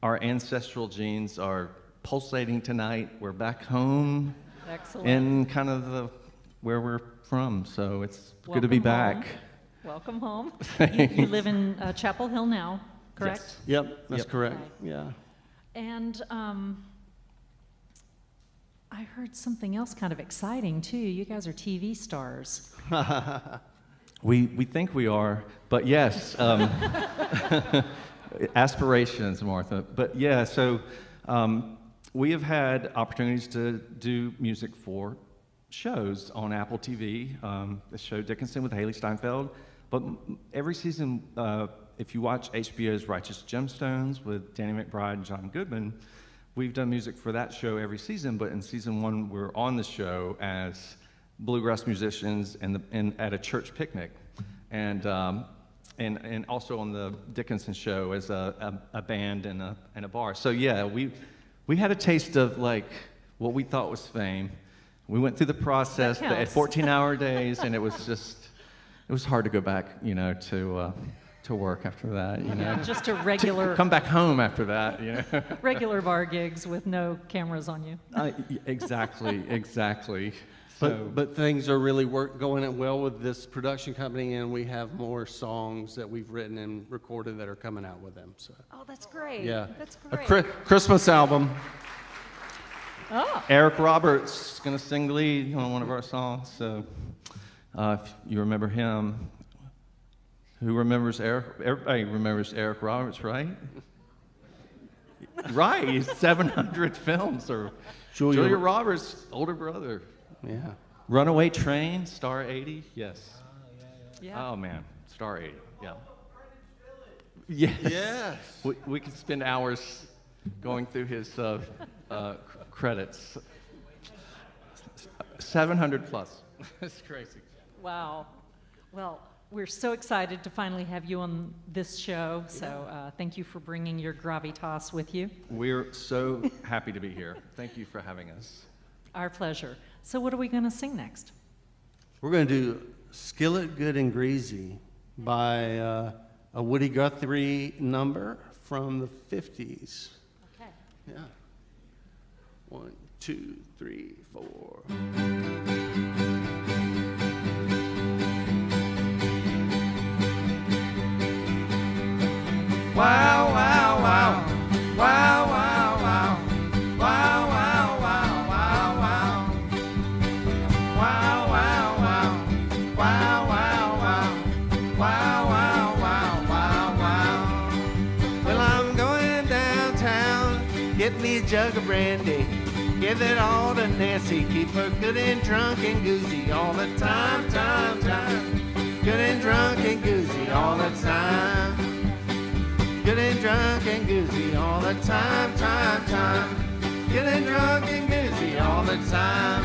ancestral genes are pulsating tonight. We're back home. Excellent. In kind of where we're from, so it's good to be back. Welcome home. You live in Chapel Hill now, correct? Yes. Yep, that's correct. Right. Yeah. And I heard something else kind of exciting too. You guys are TV stars. We think we are, but yes, aspirations, Martha. But yeah, so we have had opportunities to do music for shows on Apple TV. The show Dickinson with Haley Steinfeld. But every season, if you watch HBO's Righteous Gemstones with Danny McBride and John Goodman, we've done music for that show every season. But in season 1, we're on the show as bluegrass musicians and at a church picnic, and also on the Dickinson show as a band and a bar. So yeah, we had a taste of like what we thought was fame. We went through the process at 14-hour days, and it was hard to go back, to work after that, Yeah, just a regular. To come back home after that, Regular bar gigs with no cameras on you. Exactly. But things are really going well with this production company, and we have more songs that we've written and recorded that are coming out with them. So. Oh, that's great. Yeah. That's A great. Christmas album. Oh. Eric Roberts is going to sing the lead on one of our songs. So if you remember him, who remembers Eric? Everybody remembers Eric Roberts, right? Right, he's 700 films, or Julia Roberts' older brother. Yeah. Runaway Train, Star 80, yes. Yeah. Oh man, Star 80, yeah. Yes. We could spend hours going through his credits. 700 plus. It's crazy. Wow. Well, we're so excited to finally have you on this show. So thank you for bringing your gravitas with you. We're so happy to be here. Thank you for having us. Our pleasure. So what are we going to sing next? We're going to do Skillet Good and Greasy by a Woody Guthrie number from the 50s. Okay. Yeah. 1, 2, 3, 4. Wow, wow, wow. Wow, wow, wow. Wow, wow, wow, wow, wow. Wow, wow, wow. Wow, wow, wow. Wow, wow, wow, wow, wow. Well, I'm going downtown, get me a jug of brandy. Give it all to Nancy, keep her good and drunk and goozy all the time, time, time. Good and drunk and goozy all the time. Good and drunk and goozy all the time, time, time. Good and drunk and goozy all the time.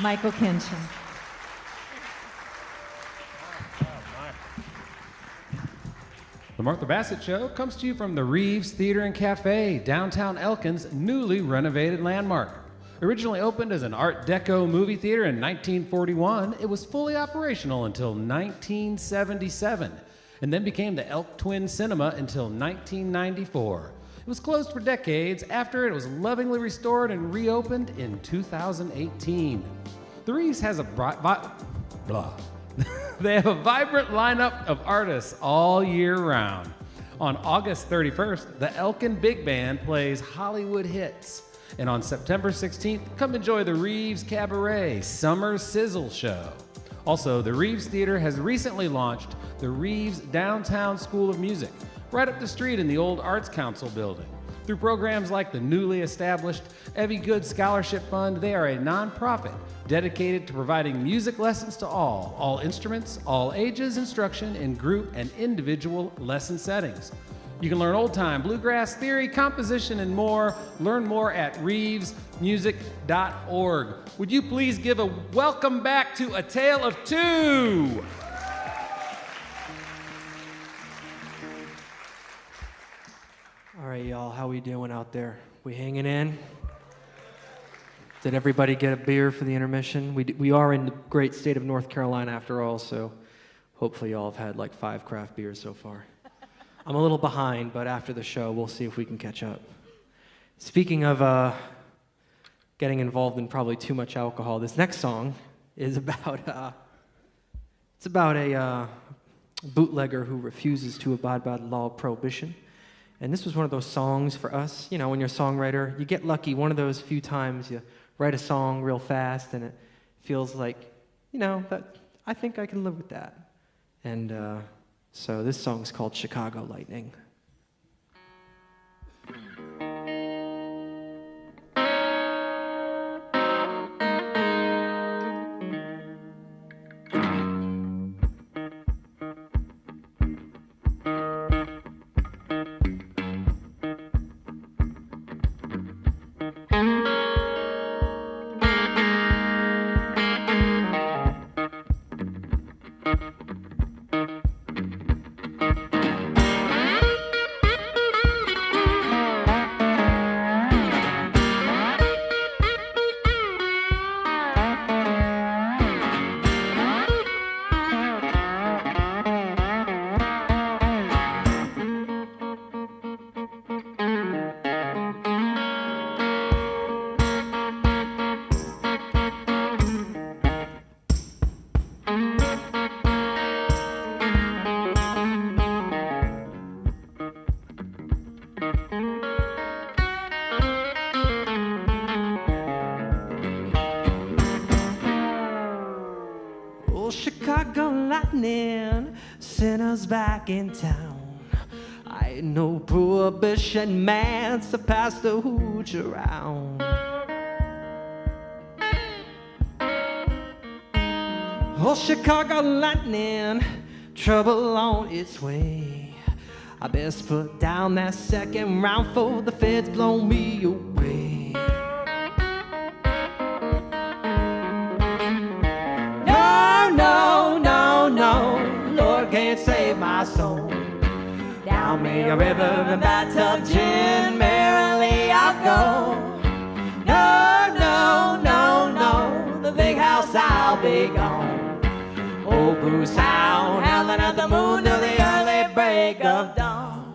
Michael Kinchin. The Martha Bassett Show comes to you from the Reeves Theater and Cafe, downtown Elkin's newly renovated landmark. Originally opened as an Art Deco movie theater in 1941, it was fully operational until 1977, and then became the Elk Twin Cinema until 1994. It was closed for decades after it was lovingly restored and reopened in 2018. The Reeves has They have a vibrant lineup of artists all year round. On August 31st, the Elkin Big Band plays Hollywood hits. And on September 16th, come enjoy the Reeves Cabaret Summer Sizzle Show. Also, the Reeves Theater has recently launched the Reeves Downtown School of Music, right up the street in the old Arts Council building. Through programs like the newly established Evie Good Scholarship Fund, they are a nonprofit dedicated to providing music lessons to all instruments, all ages, instruction in group and individual lesson settings. You can learn old-time bluegrass theory, composition, and more. Learn more at reevesmusic.org. Would you please give a welcome back to A Tale of Two? All right, y'all, how we doing out there? We hanging in? Did everybody get a beer for the intermission? We are in the great state of North Carolina after all, so hopefully y'all have had like 5 craft beers so far. I'm a little behind, but after the show, we'll see if we can catch up. Speaking of getting involved in probably too much alcohol, this next song is about a bootlegger who refuses to abide by the law of prohibition. And this was one of those songs for us, you know, when you're a songwriter, you get lucky one of those few times you write a song real fast and it feels like, you know, that I think I can live with that. And so this song's called Chicago Lightning. Back in town, I ain't no prohibition man, so pass the hooch around. Oh, Chicago lightning, trouble on its way. I best put down that second round for the feds blow me away. No, no, no, no, Lord can't save my soul. Down me a river and bathtub gin, merrily I'll go. No, no, no, no, the big house I'll be gone. Old Bruce Hound howling at the moon till the early break of dawn.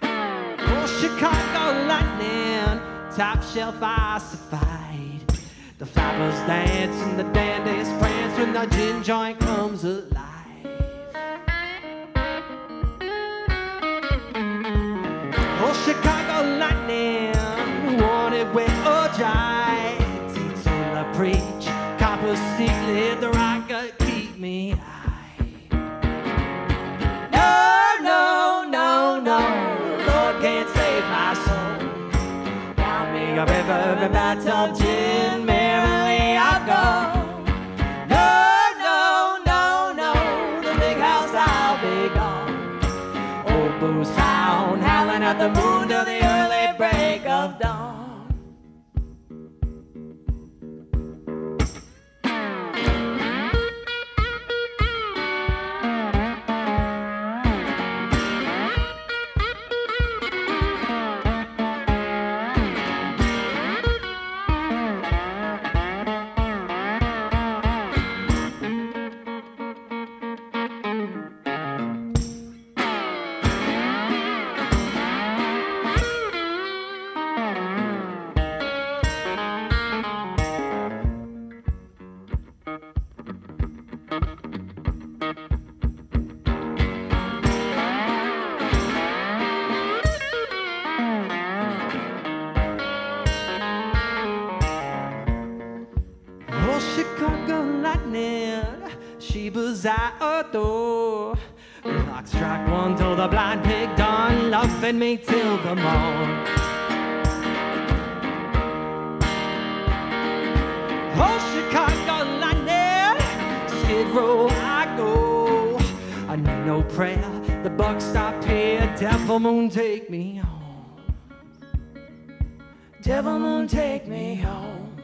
Oh, Chicago lightning, top shelf ice-fied. The flappers dance and the dandies prance when the gin joint comes alive. Oh, Chicago lightning, wanted wet or dry. Teens on the preach, copper stick lit the rocket, keep me high. No, no, no, no, Lord can't save my soul. Down me a river and bathtub gin, merrily I'll go. No, no, no, no, the big house I'll be gone. Old Booze Hound howling at the moon till the early break of dawn. Sheba's I adore. The clock struck one till the blind pig done loving me till the morn. Oh, Chicago lightning, Skid Row I go. I need no prayer, the buck stopped here. Devil moon take me home. Devil moon take me home.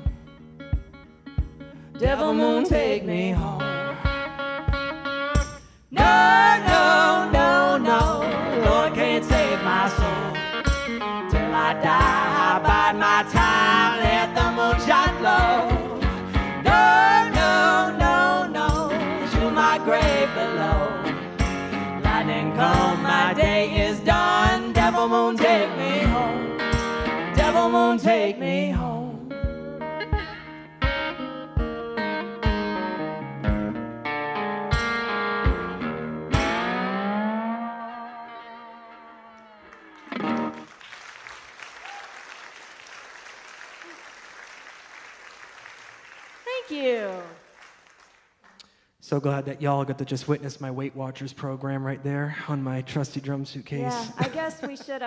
Devil moon take me home. No, no, no, no, Lord can't save my soul. Till I die, I bide my time, let the moonshine flow. No, no, no, no, to my grave below. Lightning come, my day is done. Devil moon take me home. Devil moon take me home. Thank you. So glad that y'all got to just witness my Weight Watchers program right there on my trusty drum suitcase. Yeah, I guess we should,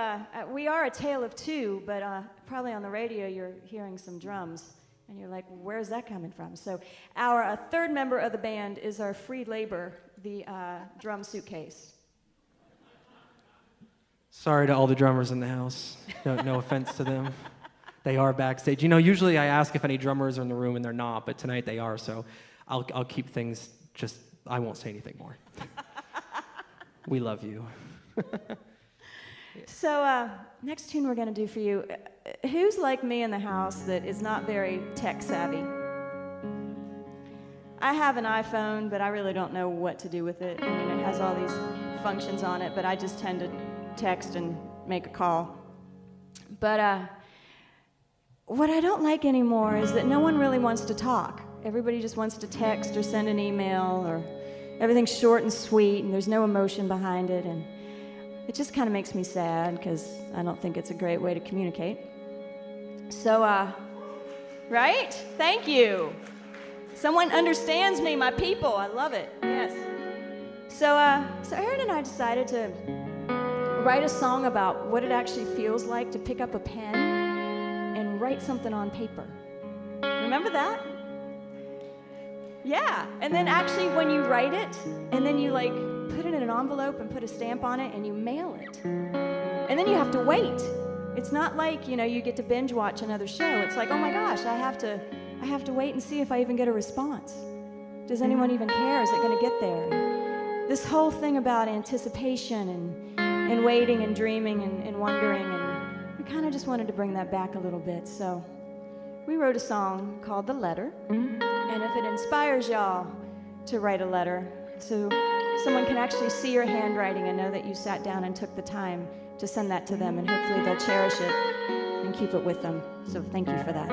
we are a tale of two, but probably on the radio you're hearing some drums, and you're like, where's that coming from? So our third member of the band is our free labor, the drum suitcase. Sorry to all the drummers in the house. No offense to them. They are backstage. You know, usually I ask if any drummers are in the room, and they're not, but tonight they are, so I'll keep things just, I won't say anything more. We love you. So next tune we're going to do for you, who's like me in the house that is not very tech savvy? I have an iPhone, but I really don't know what to do with it. I mean, it has all these functions on it, but I just tend to text and make a call. But what I don't like anymore is that no one really wants to talk. Everybody just wants to text or send an email, or everything's short and sweet, and there's no emotion behind it, and it just kind of makes me sad because I don't think it's a great way to communicate. So, right? Thank you. Someone understands me, my people. I love it. Yes. So Aaron and I decided to write a song about what it actually feels like to pick up a pen and write something on paper. Remember that? Yeah, and then actually when you write it, and then you like put it in an envelope and put a stamp on it and you mail it. And then you have to wait. It's not like, you know, you get to binge watch another show. It's like, oh my gosh, I have to wait and see if I even get a response. Does anyone even care? Is it going to get there? And this whole thing about anticipation and waiting and dreaming and wondering, and we kind of just wanted to bring that back a little bit. So we wrote a song called The Letter, and if it inspires y'all to write a letter, so someone can actually see your handwriting and know that you sat down and took the time to send that to them, and hopefully they'll cherish it and keep it with them. So thank you for that.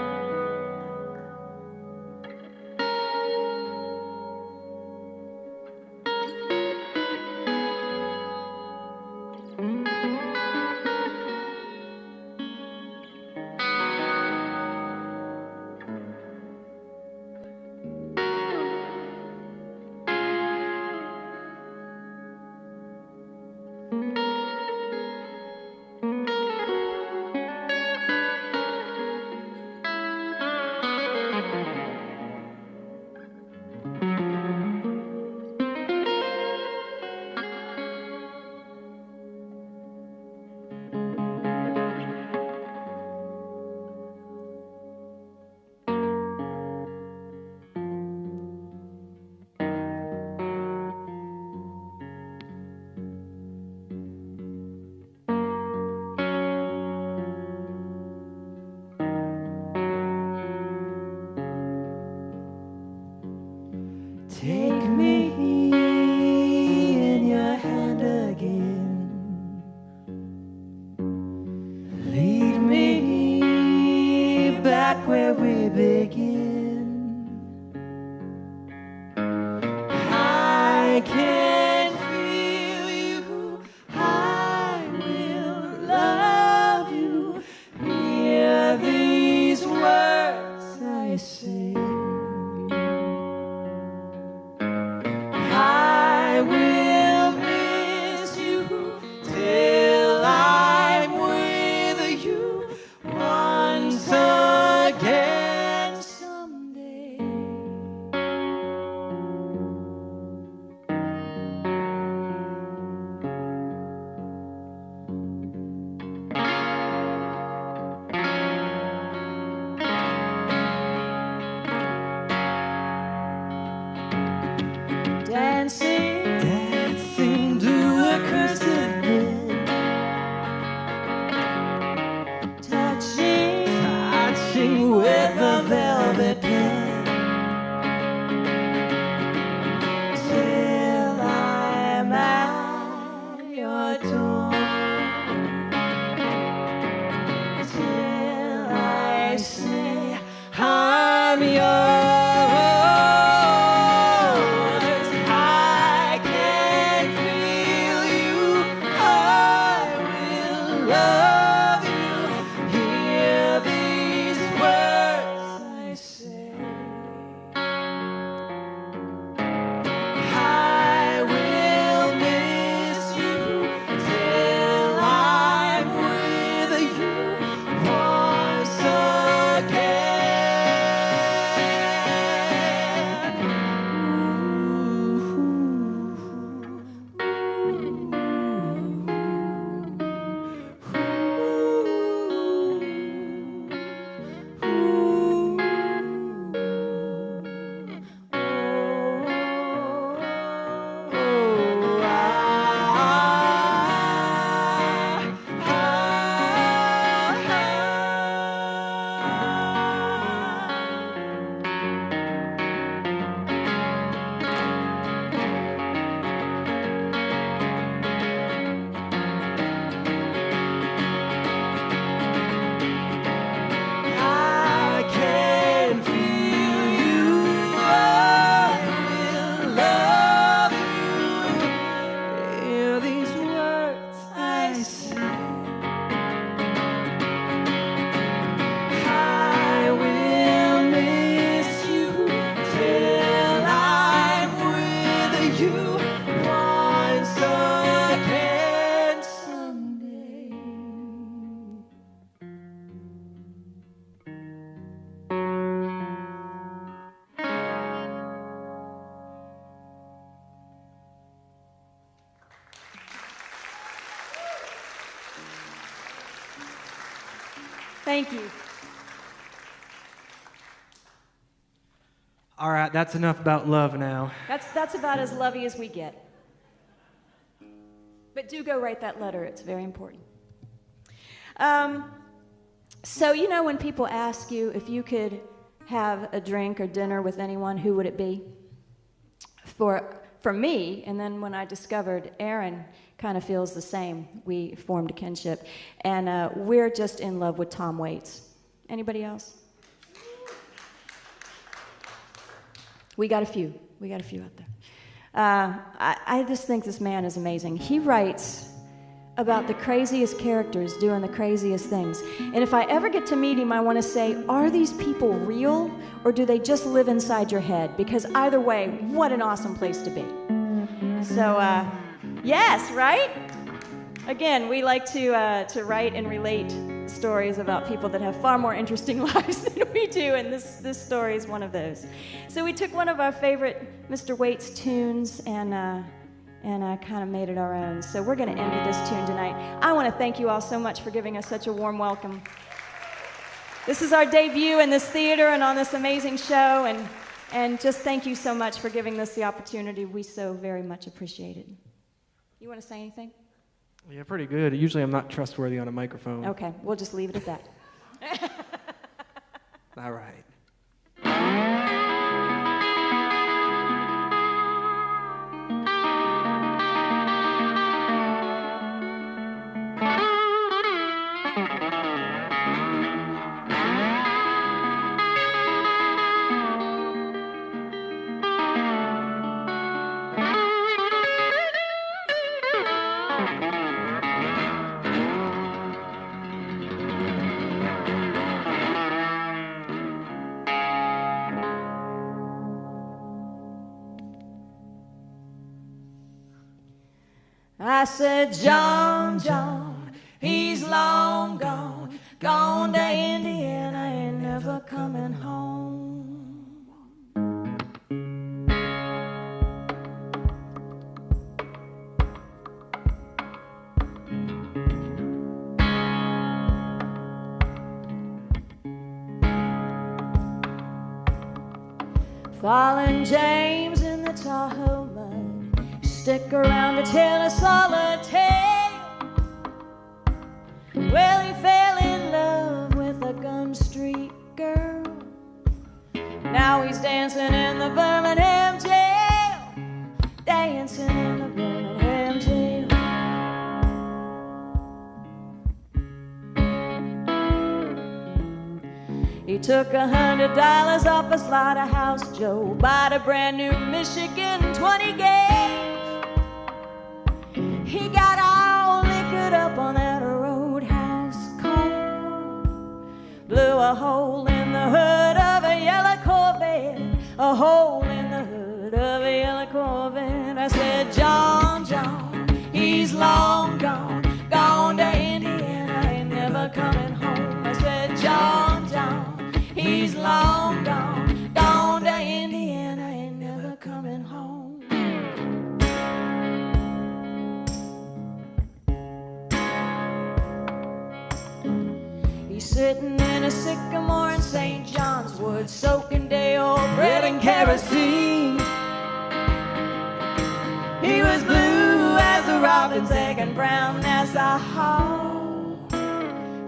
Take me in your hand again. Lead me back where we begin. I can feel you. I will love you. Hear these words I say. Thank you. All right, that's enough about love now. That's about as lovey as we get. But do go write that letter. It's very important. So, you know, when people ask you if you could have a drink or dinner with anyone, who would it be? For me, and then when I discovered Aaron kind of feels the same, we formed a kinship. And we're just in love with Tom Waits. Anybody else? We got a few out there. I just think this man is amazing. He writes about the craziest characters doing the craziest things. And if I ever get to meet him, I want to say, are these people real, or do they just live inside your head? Because either way, what an awesome place to be. So, yes, right? Again, we like to write and relate stories about people that have far more interesting lives than we do, and this story is one of those. So we took one of our favorite Mr. Waits tunes and kind of made it our own. So we're going to end with this tune tonight. I want to thank you all so much for giving us such a warm welcome. This is our debut in this theater and on this amazing show, and just thank you so much for giving us the opportunity. We so very much appreciate it. You want to say anything? Yeah, pretty good. Usually I'm not trustworthy on a microphone. Okay, we'll just leave it at that. All right. I said, John, John, he's long gone, gone to Indiana, ain't never coming home. Fallen James in the Tahoe mud, stick around to tell us all a tale. Well, he fell in love with a Gun Street girl. Now he's dancing in the Birmingham jail, dancing in the Birmingham jail. He took $100 off a slaughterhouse Joe, bought a brand new Michigan 20 gauge. He got all liquored up on that roadhouse car, blew a hole in the hood of a yellow Corvette, a hole in the hood of a yellow Corvette. I said, John, John, he's long gone, gone to Indiana, ain't never coming home. I said, John, John, he's long gone, gone to Indiana, ain't never coming home. He's sitting in a sycamore in St. John's Wood, soaking day-old bread and kerosene. He was blue as a robin's egg and brown as a hawk,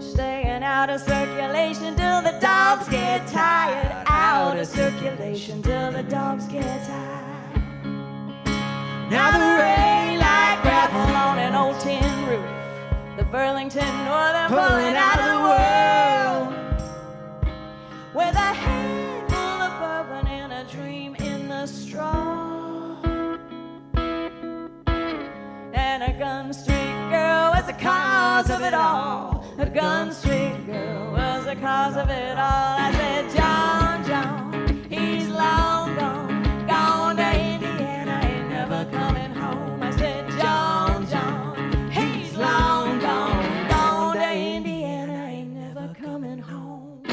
staying out of circulation till the dogs get tired, out of circulation till the dogs get tired. Now the rain like gravel on an old tin roof, the Burlington Northern pulling out of the world, with a head full of bourbon and a dream in the straw, and a Gun Street girl was the cause of it all. A Gun Street girl was the cause of it all. I said, John, John, he's long gone, gone to Indiana, ain't never coming home. I said, John, John, he's long gone, gone to Indiana, ain't never coming home.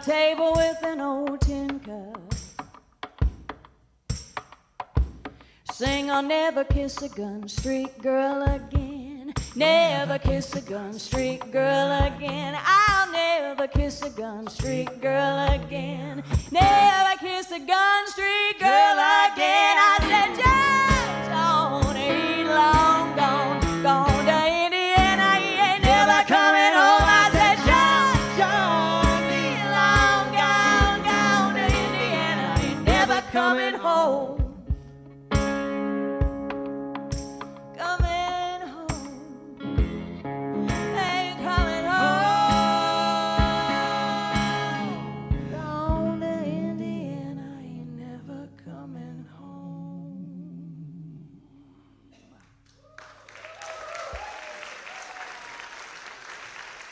table with an old tin cup. Sing, I'll never kiss a gun street girl again. Never kiss a gun street girl again. I'll never kiss a gun street girl again. Never kiss a gun street girl again. I said, Johnny, long gone, gone to Indiana. He ain't never coming home. I said, Johnny, long gone, gone to Indiana. He ain't never coming home.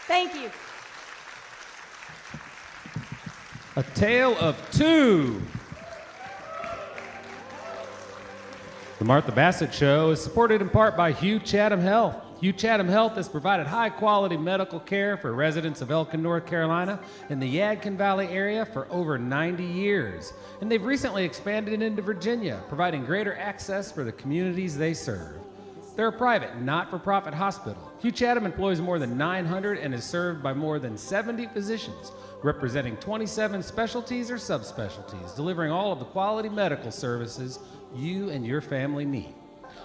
Thank you. A Tale of Two. The Martha Bassett Show is supported in part by Hugh Chatham Health. Hugh Chatham Health has provided high-quality medical care for residents of Elkin, North Carolina, and the Yadkin Valley area for over 90 years. And they've recently expanded into Virginia, providing greater access for the communities they serve. They're a private, not-for-profit hospital. Hugh Chatham employs more than 900 and is served by more than 70 physicians, representing 27 specialties or subspecialties, delivering all of the quality medical services you and your family need.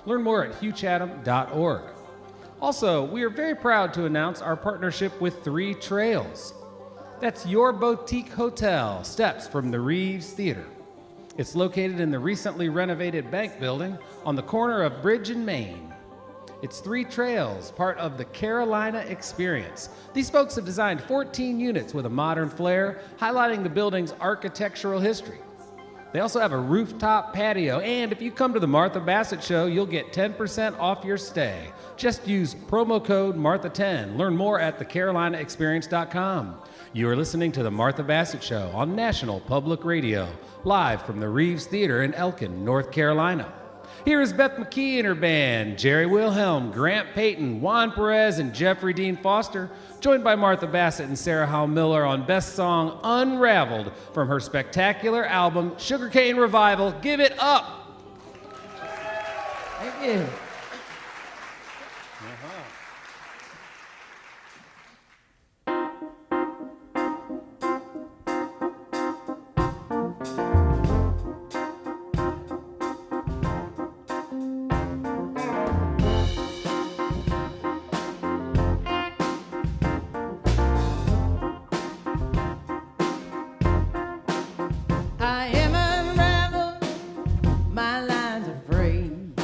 Learn more at hughchatham.org. Also, we are very proud to announce our partnership with 3 Trails. That's your boutique hotel, steps from the Reeves Theater. It's located in the recently renovated bank building on the corner of Bridge and Main. It's 3 Trails, part of the Carolina Experience. These folks have designed 14 units with a modern flair, highlighting the building's architectural history. They also have a rooftop patio, and if you come to the Martha Bassett Show, you'll get 10% off your stay. Just use promo code Martha10. Learn more at thecarolinaexperience.com. You are listening to the Martha Bassett Show on National Public Radio, live from the Reeves Theater in Elkin, North Carolina. Here is Beth McKee and her band, Jerry Wilhelm, Grant Payton, Juan Perez, and Jeffrey Dean Foster, joined by Martha Bassett and Sarah Howell Miller on Beth's song Unraveled from her spectacular album Sugarcane Revival. Give it up! Thank you. I am unraveled, my lines are frayed.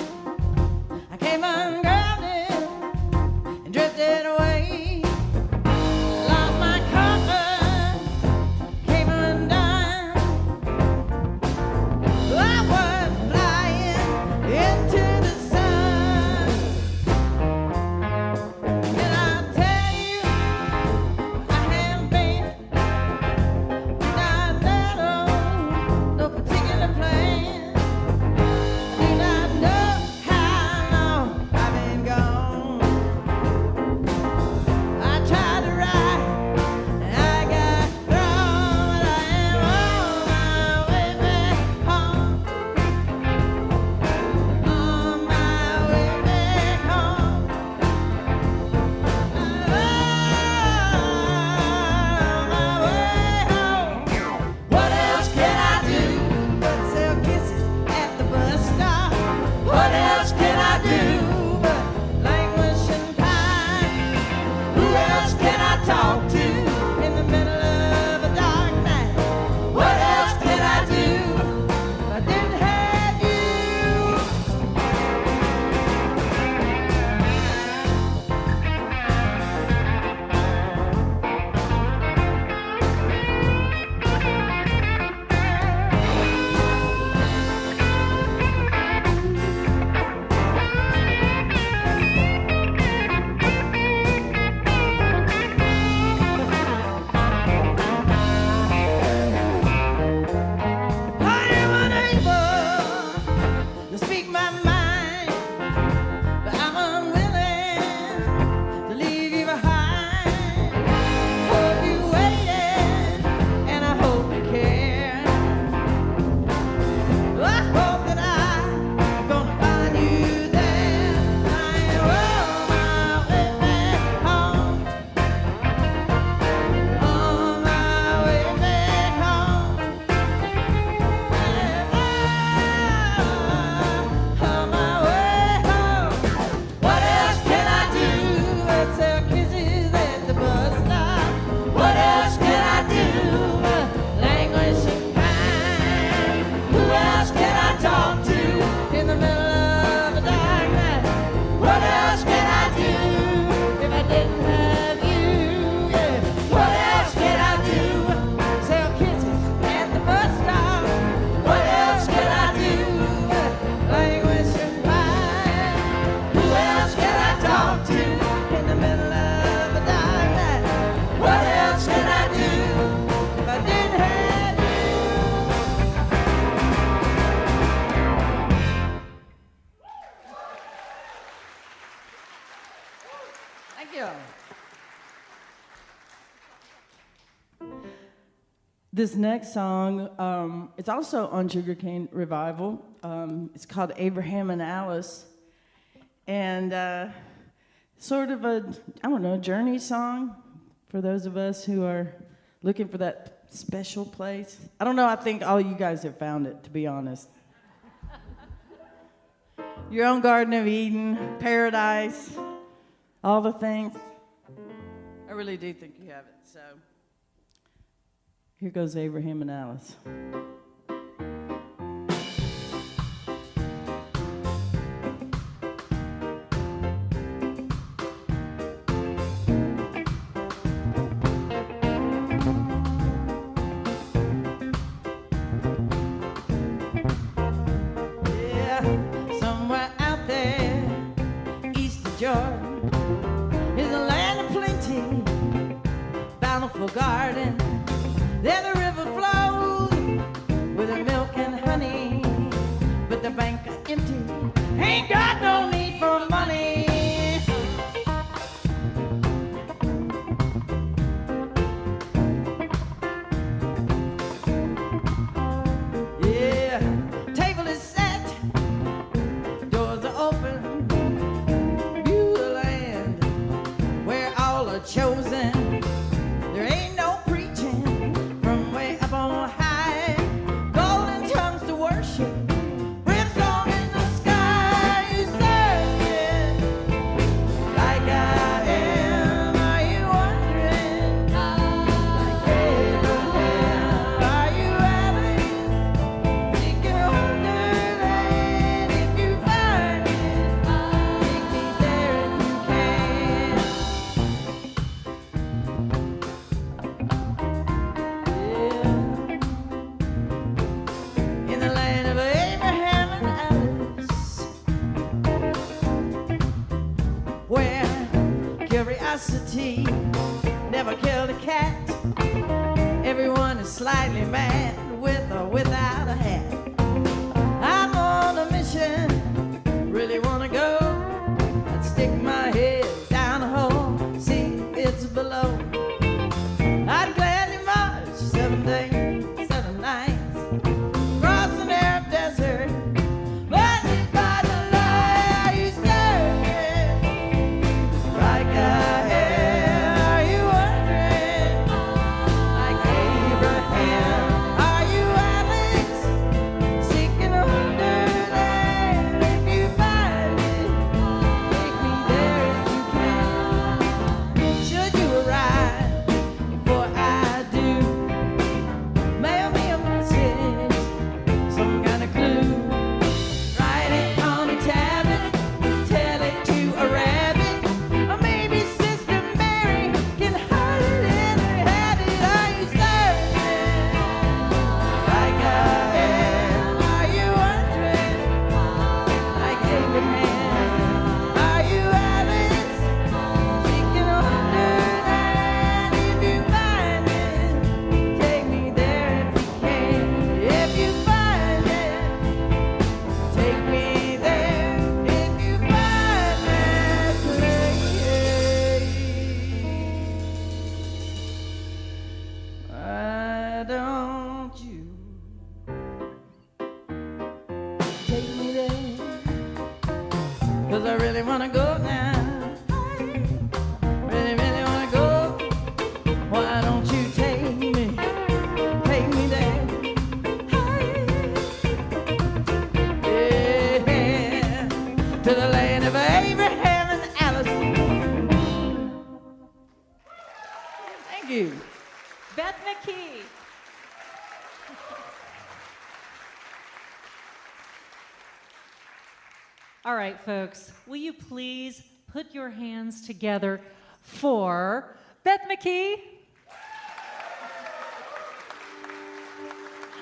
this next song, it's also on Sugarcane Revival. It's called Abraham and Alice. And sort of a, I don't know, journey song for those of us who are looking for that special place. I don't know, I think all you guys have found it, to be honest. Your own Garden of Eden, paradise, all the things. I really do think you have it, so. Here goes Abraham and Alice. Garden, there the river flows with the milk and honey, but the bank are empty, ain't got no need for money. Yeah, table is set, doors are open, view the land where all are chosen. Never killed a cat. Everyone is slightly mad, with or without a hat. I'm on a mission, really wanna go. I'd stick my head down a hole, see if it's below. I'd gladly march 7 days, 7 nights, across an Arab desert. But by the light you serve, right guy. Beth McKee. All right, folks, will you please put your hands together for Beth McKee?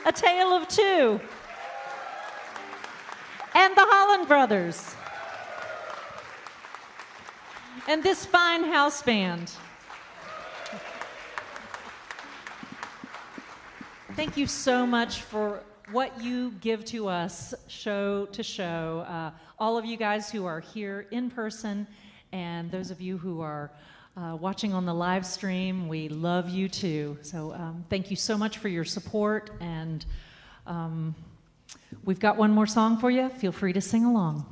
A Tale of Two. And the Holland Brothers. And this fine house band. Thank you so much for what you give to us show to show. All of you guys who are here in person and those of you who are watching on the live stream. We love you too. So thank you so much for your support. And we've got one more song for you. Feel free to sing along.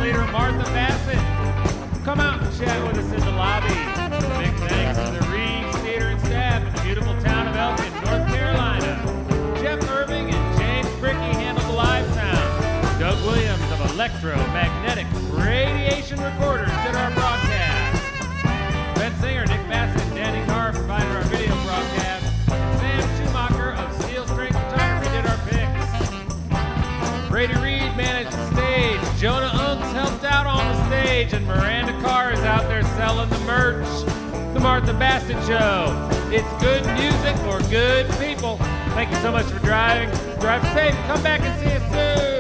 leader, Martha Bassett. Come out and chat with us in the lobby. Big thanks to the Reeves Theater and staff in the beautiful town of Elkin, North Carolina. Jeff Irving and James Brickey handled the live sound. Doug Williams of Electromagnetic Radiation Recorders did our broadcast. Ben Singer, Nick Bassett, and Danny Carr provided our video broadcast. Sam Schumacher of Steel String Photography stage, and Miranda Carr is out there selling the merch. The Martha Bassett Show. It's good music for good people. Thank you so much for driving. Drive safe. Come back and see us soon.